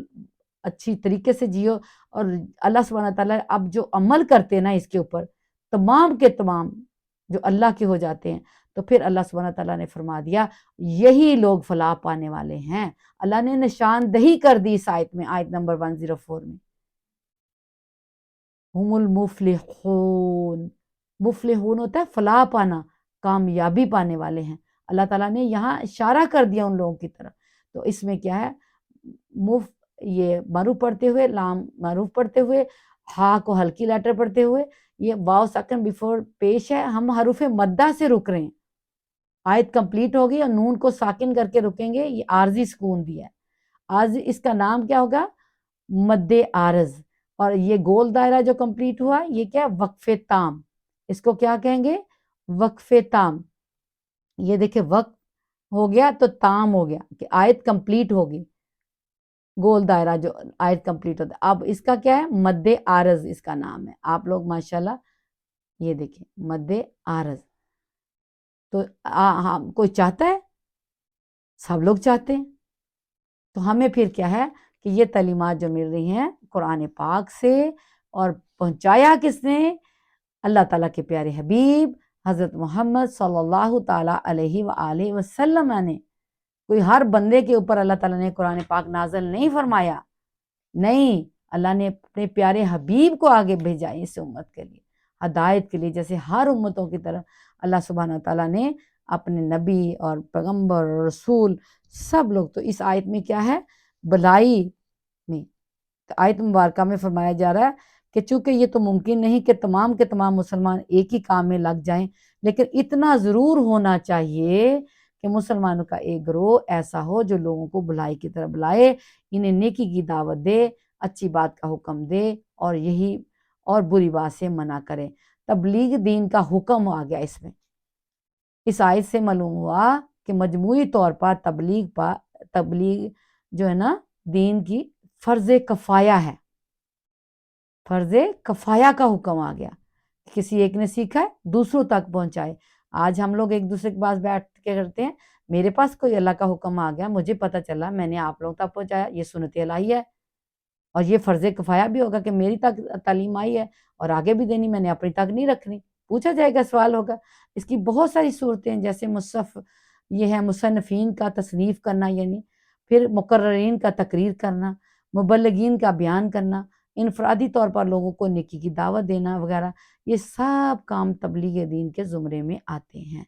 اچھی طریقے سے جیو، اور اللہ سبحانہ تعالیٰ اب جو عمل کرتے ہیں نا اس کے اوپر، تمام کے تمام جو اللہ کے ہو جاتے ہیں، تو پھر اللہ سبحانہ تعالیٰ نے فرما دیا یہی لوگ فلاح پانے والے ہیں۔ اللہ نے نشاندہی کر دی اس آیت میں، آیت نمبر 104 میں، ہم المفلحون، مفلحون ہوتا ہے فلاح پانا، کامیابی پانے والے ہیں، اللہ تعالیٰ نے یہاں اشارہ کر دیا ان لوگوں کی طرف۔ تو اس میں کیا ہے، یہ معروف پڑھتے ہوئے، لام معروف پڑھتے ہوئے، ہا کو ہلکی لیٹر پڑھتے ہوئے، یہ واو سیکنڈ بیفور پیش ہے، ہم حروف مدہ سے رک رہے ہیں، آیت کمپلیٹ ہوگی اور نون کو ساکن کر کے رکیں گے، یہ عارضی سکون دیا ہے، عارضی، اس کا نام کیا ہوگا؟ مد عارض، اور یہ گول دائرہ جو کمپلیٹ ہوا یہ کیا؟ وقف تام، اس کو کیا کہیں گے؟ وقف تام، یہ دیکھیں وقف ہو گیا تو تام ہو گیا کہ آیت کمپلیٹ ہوگی، گول دائرہ جو آیت کمپلیٹ ہوتا ہے۔ اب اس کا کیا ہے؟ مد عارض اس کا نام ہے، آپ لوگ ماشاءاللہ یہ دیکھیں مد عارض، تو کوئی چاہتا ہے؟ سب لوگ چاہتے ہیں۔ تو ہمیں پھر کیا ہے کہ یہ تعلیمات جو مل رہی ہیں قرآن پاک سے، اور پہنچایا کس نے؟ اللہ تعالیٰ کے پیارے حبیب حضرت محمد صلی اللہ تعالیٰ علیہ وآلہ وسلم نے۔ کوئی ہر بندے کے اوپر اللہ تعالیٰ نے قرآن پاک نازل نہیں فرمایا، نہیں، اللہ نے اپنے پیارے حبیب کو آگے بھیجا اس امت کے لیے، ہدایت کے لیے، جیسے ہر امتوں کی طرح اللہ سبحانہ تعالیٰ نے اپنے نبی اور پیغمبر اور رسول سب لوگ۔ تو اس آیت میں کیا ہے؟ بھلائی میں، آیت مبارکہ میں فرمایا جا رہا ہے کہ چونکہ یہ تو ممکن نہیں کہ تمام کے تمام مسلمان ایک ہی کام میں لگ جائیں، لیکن اتنا ضرور ہونا چاہیے کہ مسلمانوں کا ایک گروہ ایسا ہو جو لوگوں کو بھلائی کی طرف بلائے، انہیں نیکی کی دعوت دے، اچھی بات کا حکم دے، اور بری بات سے منع کرے۔ تبلیغ دین کا حکم آ گیا اس میں۔ اس آیت سے معلوم ہوا کہ مجموعی طور پر تبلیغ جو ہے نا دین کی فرض کفایہ ہے، فرض کفایہ کا حکم آ گیا۔ کسی ایک نے سیکھا ہے دوسروں تک پہنچائے۔ آج ہم لوگ ایک دوسرے کے پاس بیٹھ کے کرتے ہیں، میرے پاس کوئی اللہ کا حکم آ گیا، مجھے پتہ چلا، میں نے آپ لوگوں تک پہنچایا، یہ سنت الہی ہے، اور یہ فرض کفایہ بھی ہوگا کہ میری تک تعلیم آئی ہے اور آگے بھی دینی، میں نے اپنی تک نہیں رکھنی۔ پوچھا جائے گا، سوال ہوگا۔ اس کی بہت ساری صورتیں، جیسے یہ ہے مصنفین کا تصنیف کرنا، یعنی پھر مقررین کا تقریر کرنا، مبلغین کا بیان کرنا، انفرادی طور پر لوگوں کو نیکی کی دعوت دینا وغیرہ، یہ سب کام تبلیغ دین کے زمرے میں آتے ہیں،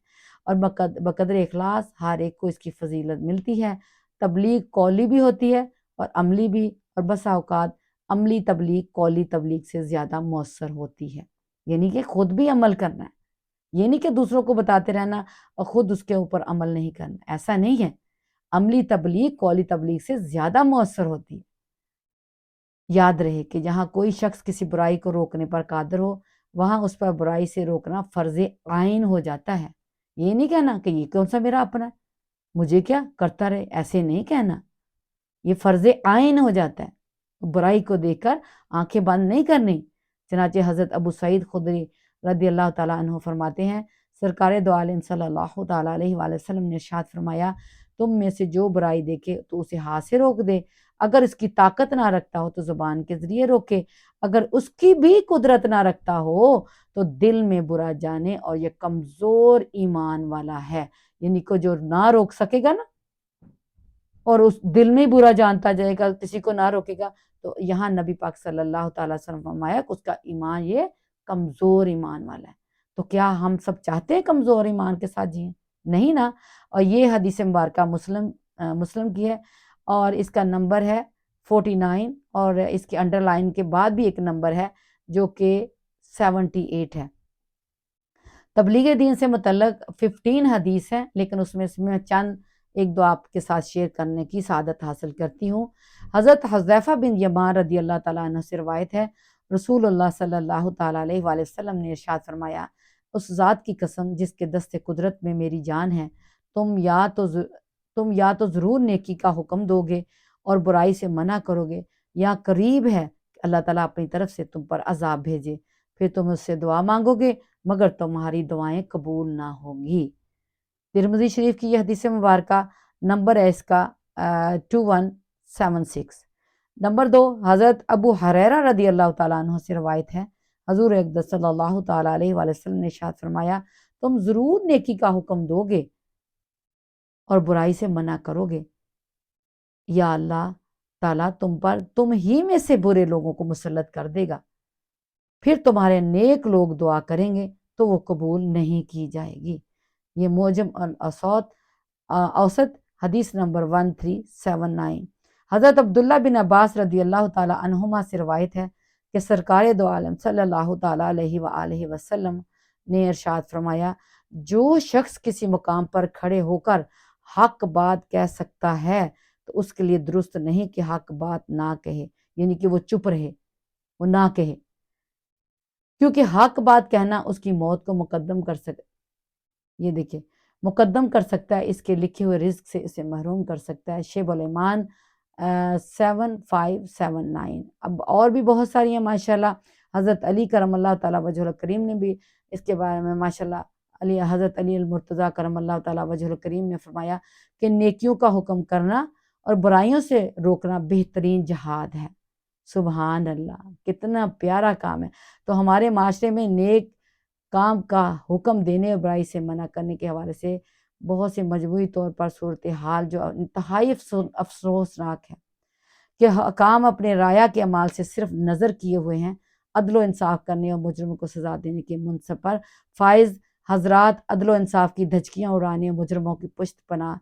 اور بقدر اخلاص ہر ایک کو اس کی فضیلت ملتی ہے۔ تبلیغ قولی بھی ہوتی ہے اور عملی بھی، اور بسا اوقات عملی تبلیغ قولی تبلیغ سے زیادہ مؤثر ہوتی ہے، یعنی کہ خود بھی عمل کرنا ہے، یہ نہیں کہ دوسروں کو بتاتے رہنا اور خود اس کے اوپر عمل نہیں کرنا، ایسا نہیں ہے۔ عملی تبلیغ قولی تبلیغ سے زیادہ مؤثر ہوتی ہے۔ یاد رہے کہ جہاں کوئی شخص کسی برائی کو روکنے پر قادر ہو، وہاں اس پر برائی سے روکنا فرض عین ہو جاتا ہے۔ یہ نہیں کہنا کہ یہ کون سا میرا اپنا ہے، مجھے کیا کرتا رہے، ایسے نہیں کہنا، یہ فرض عین ہو جاتا ہے۔ برائی کو دیکھ کر آنکھیں بند نہیں کرنی۔ چنانچہ حضرت ابو سعید خدری رضی اللہ تعالیٰ عنہ فرماتے ہیں، سرکار دو عالم صلی اللہ تعالیٰ علیہ وآلہ وسلم نے ارشاد فرمایا، تم میں سے جو برائی دیکھے تو اسے ہاتھ سے روک دے، اگر اس کی طاقت نہ رکھتا ہو تو زبان کے ذریعے روکے، اگر اس کی بھی قدرت نہ رکھتا ہو تو دل میں برا جانے، اور یہ کمزور ایمان والا ہے۔ یعنی کہ جو نہ روک سکے گا نا، اور اس دل میں برا جانتا جائے گا، کسی کو نہ روکے گا، تو یہاں نبی پاک صلی اللہ تعالیٰ وسلم فرمایا کہ اس کا ایمان یہ کمزور ایمان والا ہے۔ تو کیا ہم سب چاہتے ہیں کمزور ایمان کے ساتھ جئیں؟ نہیں نا۔ اور یہ حدیث مبارکہ مسلم کی ہے، اور اس کا نمبر ہے 49، اور اس کے انڈر لائن کے بعد بھی ایک نمبر ہے جو کہ 78 ہے۔ تبلیغ دین سے متعلق 15 حدیث ہیں، لیکن اس میں سے میں چند ایک دو آپ کے ساتھ شیئر کرنے کی سعادت حاصل کرتی ہوں۔ حضرت حذیفہ بن یمان رضی اللہ تعالیٰ عنہ سے روایت ہے، رسول اللہ صلی اللہ تعالیٰ علیہ وآلہ وسلم نے ارشاد فرمایا، اس ذات کی قسم جس کے دست قدرت میں میری جان ہے، تم یا تو ضرور نیکی کا حکم دو گے اور برائی سے منع کرو گے، یا قریب ہے کہ اللہ تعالیٰ اپنی طرف سے تم پر عذاب بھیجے، پھر تم اس سے دعا مانگو گے مگر تمہاری دعائیں قبول نہ ہوں گی۔ ترمذی شریف کی یہ حدیث مبارکہ، نمبر ہے اس کا 2176۔ نمبر 2، حضرت ابو ہریرہ رضی اللہ تعالیٰ عنہ سے روایت ہے، حضور اقدس صلی اللہ تعالیٰ علیہ وآلہ وسلم نے ارشاد فرمایا، تم ضرور نیکی کا حکم دو گے اور برائی سے منع کرو گے، یا اللہ تعالیٰ تم ہی میں سے برے لوگوں کو مسلط کر دے گا، پھر تمہارے نیک لوگ دعا کریں گے تو وہ قبول نہیں کی جائے گی۔ یہ معجم اوسط حدیث نمبر 1379۔ حضرت عبداللہ بن عباس رضی اللہ تعالیٰ عنہما سے روایت ہے کہ سرکار دو عالم صلی اللہ تعالیٰ علیہ وآلہ وسلم نے ارشاد فرمایا، جو شخص کسی مقام پر کھڑے ہو کر حق بات کہہ سکتا ہے تو اس کے لیے درست نہیں کہ حق بات نہ کہے، یعنی کہ وہ چپ رہے، وہ نہ کہے، کیونکہ حق بات کہنا اس کی موت کو مقدم کر سکتا، یہ دیکھیں مقدم کر سکتا ہے، اس کے لکھے ہوئے رزق سے اسے محروم کر سکتا ہے۔ شیب الایمان 7579۔ اب اور بھی بہت ساری ہیں ماشاءاللہ۔ حضرت علی کرم اللہ تعالیٰ وجہ الکریم نے بھی اس کے بارے میں ماشاءاللہ حضرت علی المرتضیٰ کرم اللہ تعالیٰ وجہ الکریم نے فرمایا کہ نیکیوں کا حکم کرنا اور برائیوں سے روکنا بہترین جہاد ہے۔ سبحان اللہ، کتنا پیارا کام ہے۔ تو ہمارے معاشرے میں نیک کام کا حکم دینے اور برائی سے منع کرنے کے حوالے سے بہت سے مجموعی طور پر صورتحال جو انتہائی افسوسناک ہے کہ حکام اپنے رایا کے اعمال سے صرف نظر کیے ہوئے ہیں عدل و انصاف کرنے اور مجرموں کو سزا دینے کے منصب پر فائز حضرات عدل و انصاف کی دھچکیاں اڑانے اور مجرموں کی پشت پناہ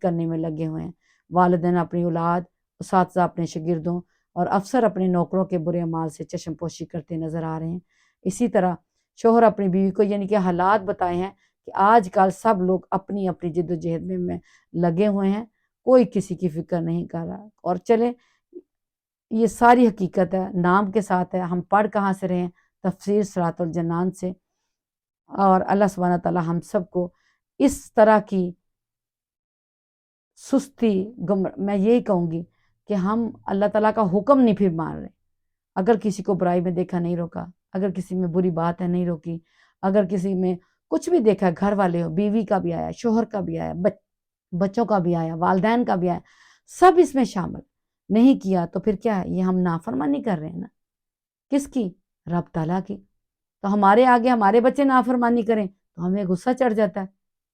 کرنے میں لگے ہوئے ہیں۔ والدین اپنی اولاد، اساتذہ اپنے شاگردوں اور افسر اپنے نوکروں کے برے اعمال سے چشم پوشی کرتے نظر آ رہے ہیں۔ اسی طرح شوہر اپنی بیوی کو یعنی کہ حالات بتائے ہیں کہ آج کل سب لوگ اپنی اپنی جد و جہد میں لگے ہوئے ہیں، کوئی کسی کی فکر نہیں کر رہا۔ اور چلے یہ ساری حقیقت ہے، نام کے ساتھ ہے، ہم پڑھ کہاں سے رہے ہیں؟ تفسیر صراط الجنان سے۔ اور اللہ سبحانہ تعالیٰ ہم سب کو اس طرح کی سستی میں یہی کہوں گی کہ ہم اللہ تعالیٰ کا حکم نہیں پھر مان رہے۔ اگر کسی کو برائی میں دیکھا نہیں روکا، اگر کسی میں بری بات ہے نہیں روکی، اگر کسی میں کچھ بھی دیکھا، گھر والے ہو، بیوی کا بھی آیا، شوہر کا بھی آیا، بچوں کا بھی آیا، والدین کا بھی آیا، سب اس میں شامل نہیں کیا تو پھر کیا ہے؟ یہ ہم نافرمانی کر رہے ہیں نا۔ کس کی؟ رب تعالیٰ کی۔ تو ہمارے آگے ہمارے بچے نافرمانی کریں تو ہمیں غصہ چڑھ جاتا ہے،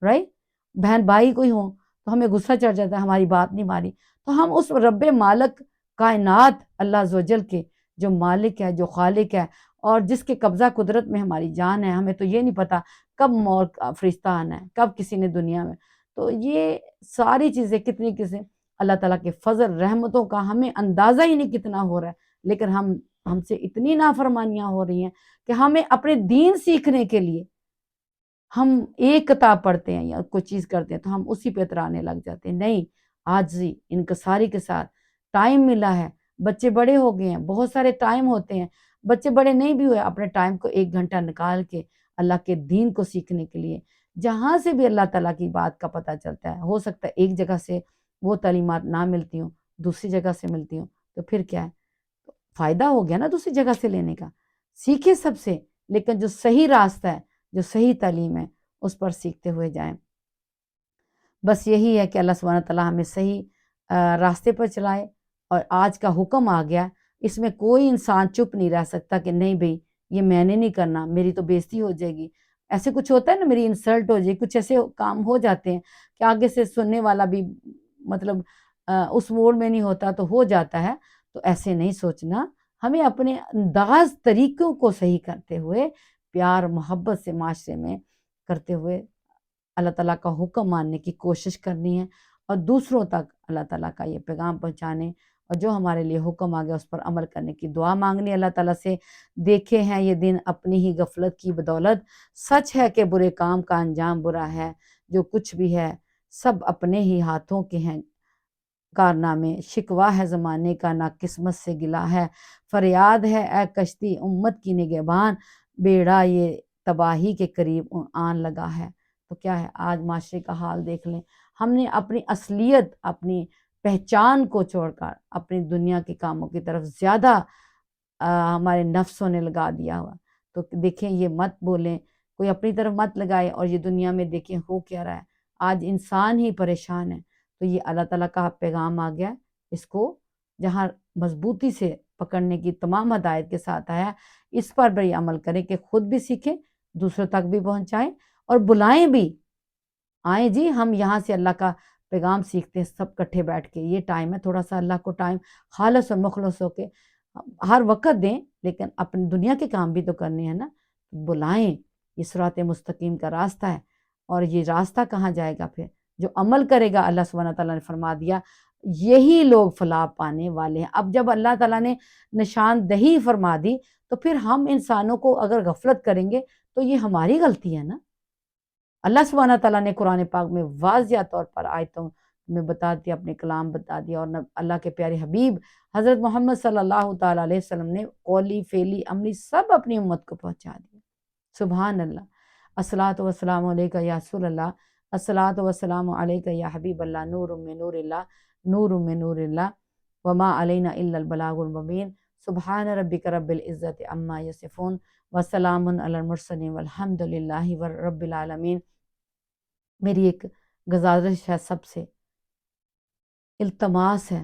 رائٹ؟ بہن بھائی کوئی ہوں تو ہمیں غصہ چڑھ جاتا ہے، ہماری بات نہیں مانی۔ تو ہم اس رب مالک کائنات اللہ عز و جل کے جو مالک ہے، جو خالق ہے اور جس کے قبضہ قدرت میں ہماری جان ہے، ہمیں تو یہ نہیں پتا کب موت کا فرشتہ آنا ہے، کب کسی نے دنیا میں، تو یہ ساری چیزیں کتنی اللہ تعالیٰ کے فضل رحمتوں کا ہمیں اندازہ ہی نہیں کتنا ہو رہا ہے، لیکن ہم سے اتنی نافرمانیاں ہو رہی ہیں کہ ہمیں اپنے دین سیکھنے کے لیے ہم ایک کتاب پڑھتے ہیں یا کوئی چیز کرتے ہیں تو ہم اسی پہ اترانے لگ جاتے ہیں۔ نہیں، عاجزی انکساری کے ساتھ ٹائم ملا ہے، بچے بڑے ہو گئے ہیں، بہت سارے ٹائم ہوتے ہیں، بچے بڑے نہیں بھی ہوئے، اپنے ٹائم کو 1 گھنٹہ نکال کے اللہ کے دین کو سیکھنے کے لیے جہاں سے بھی اللہ تعالیٰ کی بات کا پتہ چلتا ہے، ہو سکتا ہے ایک جگہ سے وہ تعلیمات نہ ملتی ہوں، دوسری جگہ سے ملتی ہوں، تو پھر کیا ہے؟ فائدہ ہو گیا نا دوسری جگہ سے لینے کا۔ سیکھے سب سے، لیکن جو صحیح راستہ ہے، جو صحیح تعلیم ہے، اس پر سیکھتے ہوئے جائیں۔ بس یہی ہے کہ اللہ سبحانہ تعالیٰ ہمیں صحیح راستے پر چلائے۔ اور آج کا حکم آ گیا، اس میں کوئی انسان چپ نہیں رہ سکتا کہ نہیں بھئی یہ میں نے نہیں کرنا، میری تو بےزتی ہو جائے گی، ایسے کچھ ہوتا ہے نا، میری انسلٹ ہو جائے، کچھ ایسے کام ہو جاتے ہیں کہ آگے سے سننے والا بھی مطلب اس موڈ میں نہیں ہوتا تو ہو جاتا ہے۔ تو ایسے نہیں سوچنا، ہمیں اپنے انداز طریقوں کو صحیح کرتے ہوئے پیار محبت سے معاشرے میں کرتے ہوئے اللہ تعالیٰ کا حکم ماننے کی کوشش کرنی ہے اور دوسروں تک اللہ تعالیٰ کا یہ پیغام پہنچانے اور جو ہمارے لیے حکم آ گیا اس پر عمل کرنے کی دعا مانگنی اللہ تعالیٰ سے۔ دیکھے ہیں یہ دن اپنی ہی غفلت کی بدولت، سچ ہے کہ برے کام کا انجام برا ہے، جو کچھ بھی ہے سب اپنے ہی ہاتھوں کے ہیں کارنامے، شکوہ ہے زمانے کا نہ قسمت سے گلا ہے، فریاد ہے اے کشتی امت کی نگہبان، بیڑا یہ تباہی کے قریب آن لگا ہے۔ تو کیا ہے، آج معاشرے کا حال دیکھ لیں، ہم نے اپنی اصلیت، اپنی پہچان کو چھوڑ کر اپنی دنیا کے کاموں کی طرف زیادہ ہمارے نفسوں نے لگا دیا ہوا۔ تو دیکھیں یہ مت بولیں، کوئی اپنی طرف مت لگائے، اور یہ دنیا میں دیکھیں ہو کیا رہا ہے، آج انسان ہی پریشان ہے۔ تو یہ اللہ تعالیٰ کا پیغام آ گیا، اس کو جہاں مضبوطی سے پکڑنے کی تمام ہدایت کے ساتھ آیا، اس پر بڑی عمل کریں کہ خود بھی سیکھیں، دوسروں تک بھی پہنچائیں اور بلائیں بھی، آئیں جی ہم یہاں سے اللہ کا پیغام سیکھتے ہیں سب کٹھے بیٹھ کے۔ یہ ٹائم ہے، تھوڑا سا اللہ کو ٹائم خالص اور مخلص ہو کے ہر وقت دیں، لیکن اپنی دنیا کے کام بھی تو کرنے ہیں نا۔ بلائیں، یہ صراط مستقیم کا راستہ ہے، اور یہ راستہ کہاں جائے گا؟ پھر جو عمل کرے گا، اللہ سبحانہ تعالیٰ نے فرما دیا یہی لوگ فلاح پانے والے ہیں۔ اب جب اللہ تعالیٰ نے نشاندہی فرما دی تو پھر ہم انسانوں کو اگر غفلت کریں گے تو یہ ہماری غلطی ہے نا۔ اللہ سبحانہ تعالیٰ نے قرآن پاک میں واضح طور پر آیتوں میں بتا دیا، اپنے کلام بتا دیا، اور اللہ کے پیارے حبیب حضرت محمد صلی اللہ تعالیٰ علیہ وسلم نے قولی فعلی عملی سب اپنی امت کو پہنچا دیا۔ سبحان اللہ۔ الصلاۃ والسلام علیکہ یا رسول اللہ، الصلاۃ والسلام علیکہ یا حبیب اللہ، نور من نور اللہ، نور من نور اللہ، وما علینا الا البلاغ المبین۔ سبحان ربک رب العزت عما یصفون وسلام علی المرسلین والحمد للہ رب العالمین۔ میری ایک گزارش ہے، سب سے التماس ہے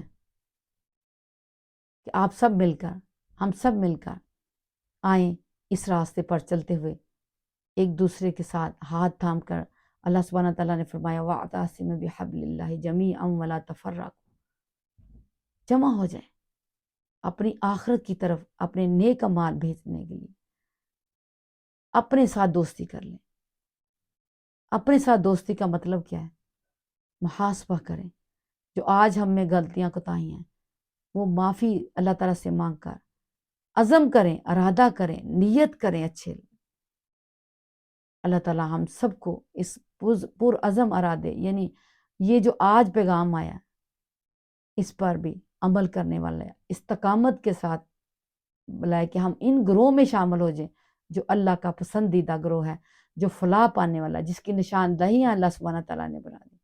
کہ آپ سب مل کر، ہم سب مل کر آئیں اس راستے پر چلتے ہوئے، ایک دوسرے کے ساتھ ہاتھ تھام کر۔ اللہ سبحانہ تعالیٰ نے فرمایا وَاعْتَصِمُوا بِحَبْلِ اللَّهِ جَمِيعًا وَلَا تَفَرَّقُوا، جمع ہو جائیں اپنی آخرت کی طرف، اپنے نیک اعمال بھیجنے کے لیے، اپنے ساتھ دوستی کر لیں۔ اپنے ساتھ دوستی کا مطلب کیا ہے؟ محاسبہ کریں، جو آج ہم میں غلطیاں کوتاہیاں ہیں وہ معافی اللہ تعالیٰ سے مانگ کر عزم کریں، ارادہ کریں، نیت کریں اچھے۔ اللہ تعالیٰ ہم سب کو اس پر عزم ارادے، یعنی یہ جو آج پیغام آیا اس پر بھی عمل کرنے والا ہے، استقامت کے ساتھ بلائے کہ ہم ان گروہ میں شامل ہو جائیں جو اللہ کا پسندیدہ گروہ ہے، جو فلاح پانے والا ہے، جس کی نشاندہی اللہ سبحانہ تعالیٰ نے بنا دی۔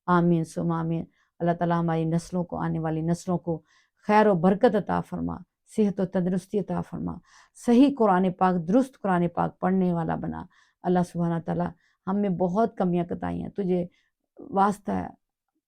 آمین ثم آمین۔ اللہ تعالیٰ ہماری نسلوں کو، آنے والی نسلوں کو خیر و برکت عطا فرما، صحت و تندرستی عطا فرما، صحیح قرآن پاک، درست قرآن پاک پڑھنے والا بنا۔ اللہ سبحانہ تعالیٰ ہم میں بہت کمیاں کوتاہیاں ہیں، تجھے واسطہ ہے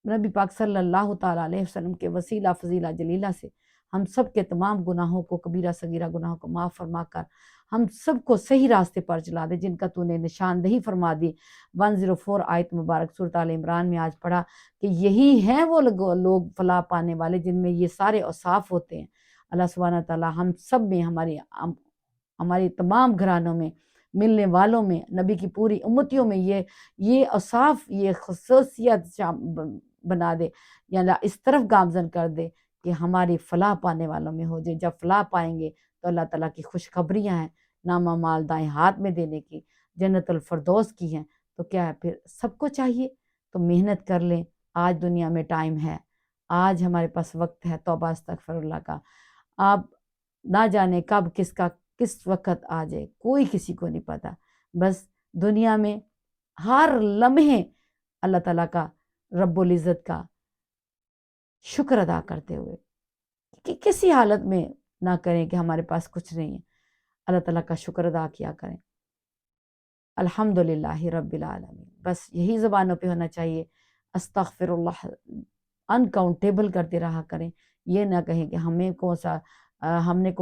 نبی پاک صلی اللہ تعالیٰ علیہ وسلم کے وسیلہ فضیلہ جلیلہ سے ہم سب کے تمام گناہوں کو، کبیرہ صغیرہ گناہوں کو معاف فرما کر ہم سب کو صحیح راستے پر چلا دے، جن کا تو نے نشاندہی فرما دی۔ 104 آیت مبارک سورۃ آل عمران میں آج پڑھا کہ یہی ہیں وہ لوگ فلاح پانے والے جن میں یہ سارے اوصاف ہوتے ہیں۔ اللہ سبحانہ تعالیٰ ہم سب میں، ہماری تمام گھرانوں میں، ملنے والوں میں، نبی کی پوری امتیوں میں یہ اوصاف، یہ خصوصیت بنا دے، یا اللہ اس طرف گامزن کر دے کہ ہماری فلاح پانے والوں میں ہو جائے۔ جب فلاح پائیں گے تو اللہ تعالیٰ کی خوشخبریاں ہیں، نامہ مال دائیں ہاتھ میں دینے کی، جنت الفردوس کی ہیں، تو کیا ہے پھر سب کو چاہیے تو محنت کر لیں۔ آج دنیا میں ٹائم ہے، آج ہمارے پاس وقت ہے توبہ استغفر اللہ کا۔ آپ نہ جانے کب کس وقت آ جائے، کوئی کسی کو نہیں پتہ۔ بس دنیا میں ہر لمحے اللہ تعالیٰ کا، رب العزت کا شکر ادا کرتے ہوئے، کہ کسی حالت میں نہ کریں کہ ہمارے پاس کچھ نہیں ہے، اللہ تعالیٰ کا شکر ادا کیا کریں۔ الحمدللہ رب العالمین، بس یہی زبانوں پہ ہونا چاہیے۔ استغفر اللہ انکاؤنٹیبل کرتے رہا کریں، یہ نہ کہیں کہ ہم نے کون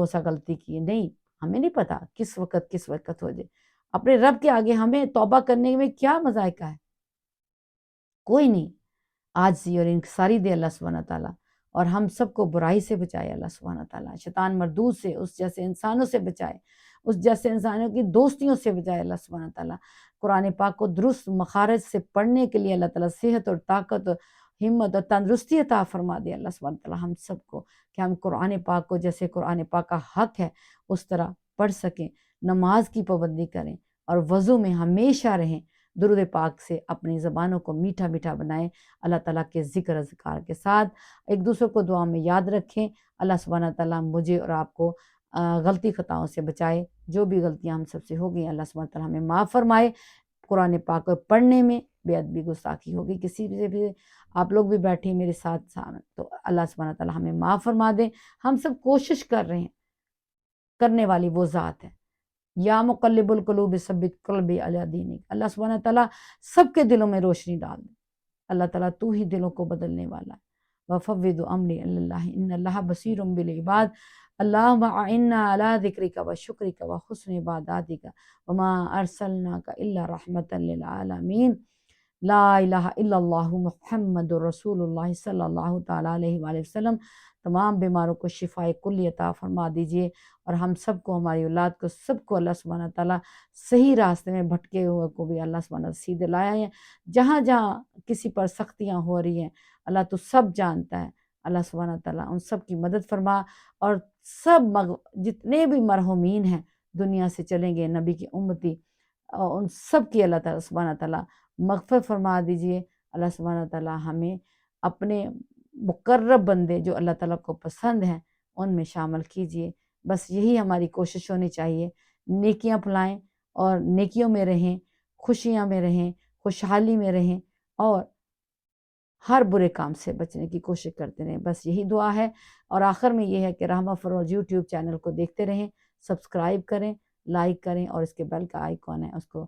سا غلطی کی، نہیں، ہمیں نہیں پتا کس وقت ہو جائے۔ اپنے رب کے آگے ہمیں توبہ کرنے میں کیا مذائقہ ہے؟ کوئی نہیں۔ عاجزی اور انکساری دے اللہ سبحانہ تعالیٰ، اور ہم سب کو برائی سے بچائے اللہ سبحانہ تعالیٰ، شیطان مردود سے، اس جیسے انسانوں سے بچائے، اس جیسے انسانوں کی دوستیوں سے بچائے اللہ سبحانہ تعالیٰ۔ قرآن پاک کو درست مخارج سے پڑھنے کے لیے اللہ تعالیٰ صحت اور طاقت اور ہمت اور تندرستی عطا فرما دے اللہ سبحانہ تعالیٰ ہم سب کو، کہ ہم قرآن پاک کو جیسے قرآن پاک کا حق ہے اس طرح پڑھ سکیں، نماز کی پابندی کریں، اور وضو میں ہمیشہ رہیں، درود پاک سے اپنی زبانوں کو میٹھا میٹھا بنائیں، اللہ تعالیٰ کے ذکر اذکار کے ساتھ ایک دوسرے کو دعا میں یاد رکھیں۔ اللہ سبحانہ تعالیٰ مجھے اور آپ کو غلطی خطاؤں سے بچائے، جو بھی غلطیاں ہم سب سے ہو گئی اللہ سبحانہ تعالیٰ ہمیں معاف فرمائے۔ قرآن پاک کو پڑھنے میں بے ادبی گستاخی ہوگی کسی سے بھی، آپ لوگ بھی بیٹھے میرے ساتھ تو اللہ سبحانہ تعالیٰ ہمیں معاف فرما دے۔ ہم سب کوشش کر رہے ہیں، کرنے والی وہ ذات ہے، یا مقلب القلوب ثبت قلبی علی دینک، اللہ سبحانہ تعالیٰ سب کے دلوں میں روشنی ڈال دے۔ اللہ تعالیٰ تو ہی دلوں کو بدلنے والا ہے۔ وَفَوِّضُ أَمْرِي إِلَى اللَّهِ إِنَّ اللَّهَ بَصِيرٌ بِالْعِبَادِ اللهم أعِنَّا عَلَى ذِكْرِكَ وَشُكْرِكَ وَحُسْنِ عِبَادَتِكَ وَمَا أَرْسَلْنَاكَ إِلَّا رَحْمَةً لِلْعَالَمِينَ۔ لا الہ الا اللہ محمد رسول اللہ صلی اللہ تعالیٰ علیہ وآلہ وسلم۔ تمام بیماروں کو شفاء کلی عطا فرما دیجئے، اور ہم سب کو، ہماری اولاد کو، سب کو اللہ سبحانہ تعالیٰ صحیح راستے میں بھٹکے ہوئے کو بھی اللہ سبحانہ تعالیٰ سیدھے لایا ہے۔ جہاں جہاں کسی پر سختیاں ہو رہی ہیں اللہ تو سب جانتا ہے، اللہ سبحانہ تعالیٰ ان سب کی مدد فرما، اور سب جتنے بھی مرحومین ہیں دنیا سے چلیں گے نبی کی امتی، ان سب کی اللہ تعالیٰ سبحانہ تعالیٰ مغفرت فرما دیجئے۔ اللہ سبحانہ تعالیٰ ہمیں اپنے مقرب بندے جو اللہ تعالیٰ کو پسند ہیں ان میں شامل کیجئے۔ بس یہی ہماری کوشش ہونی چاہیے، نیکیاں پھیلائیں اور نیکیوں میں رہیں، خوشیاں میں رہیں، خوشحالی میں رہیں، اور ہر برے کام سے بچنے کی کوشش کرتے رہیں. بس یہی دعا ہے. اور آخر میں یہ ہے کہ رحمہ فروز یوٹیوب چینل کو دیکھتے رہیں، سبسکرائب کریں، لائک کریں، اور اس کے بیل کا آئیکن ہے اس کو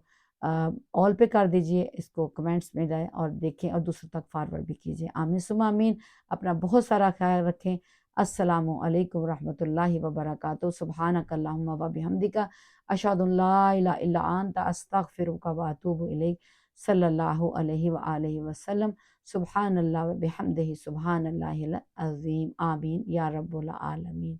آل پہ کر دیجئے، اس کو کمنٹس میں جائیں اور دیکھیں اور دوسروں تک فارورڈ بھی کیجئے. آمین ثم آمین. اپنا بہت سارا خیال رکھیں. السلام علیکم ورحمۃ اللہ وبرکاتہ. سبحانک اللہم و بحمدک، اشہد ان لا الہ الا انت، استغفرک و اتوب الیک. صلی اللہ علیہ وآلہ وسلم. سبحان اللہ و بحمدہ، سبحان اللہ العظیم. آمین یا رب العالمین.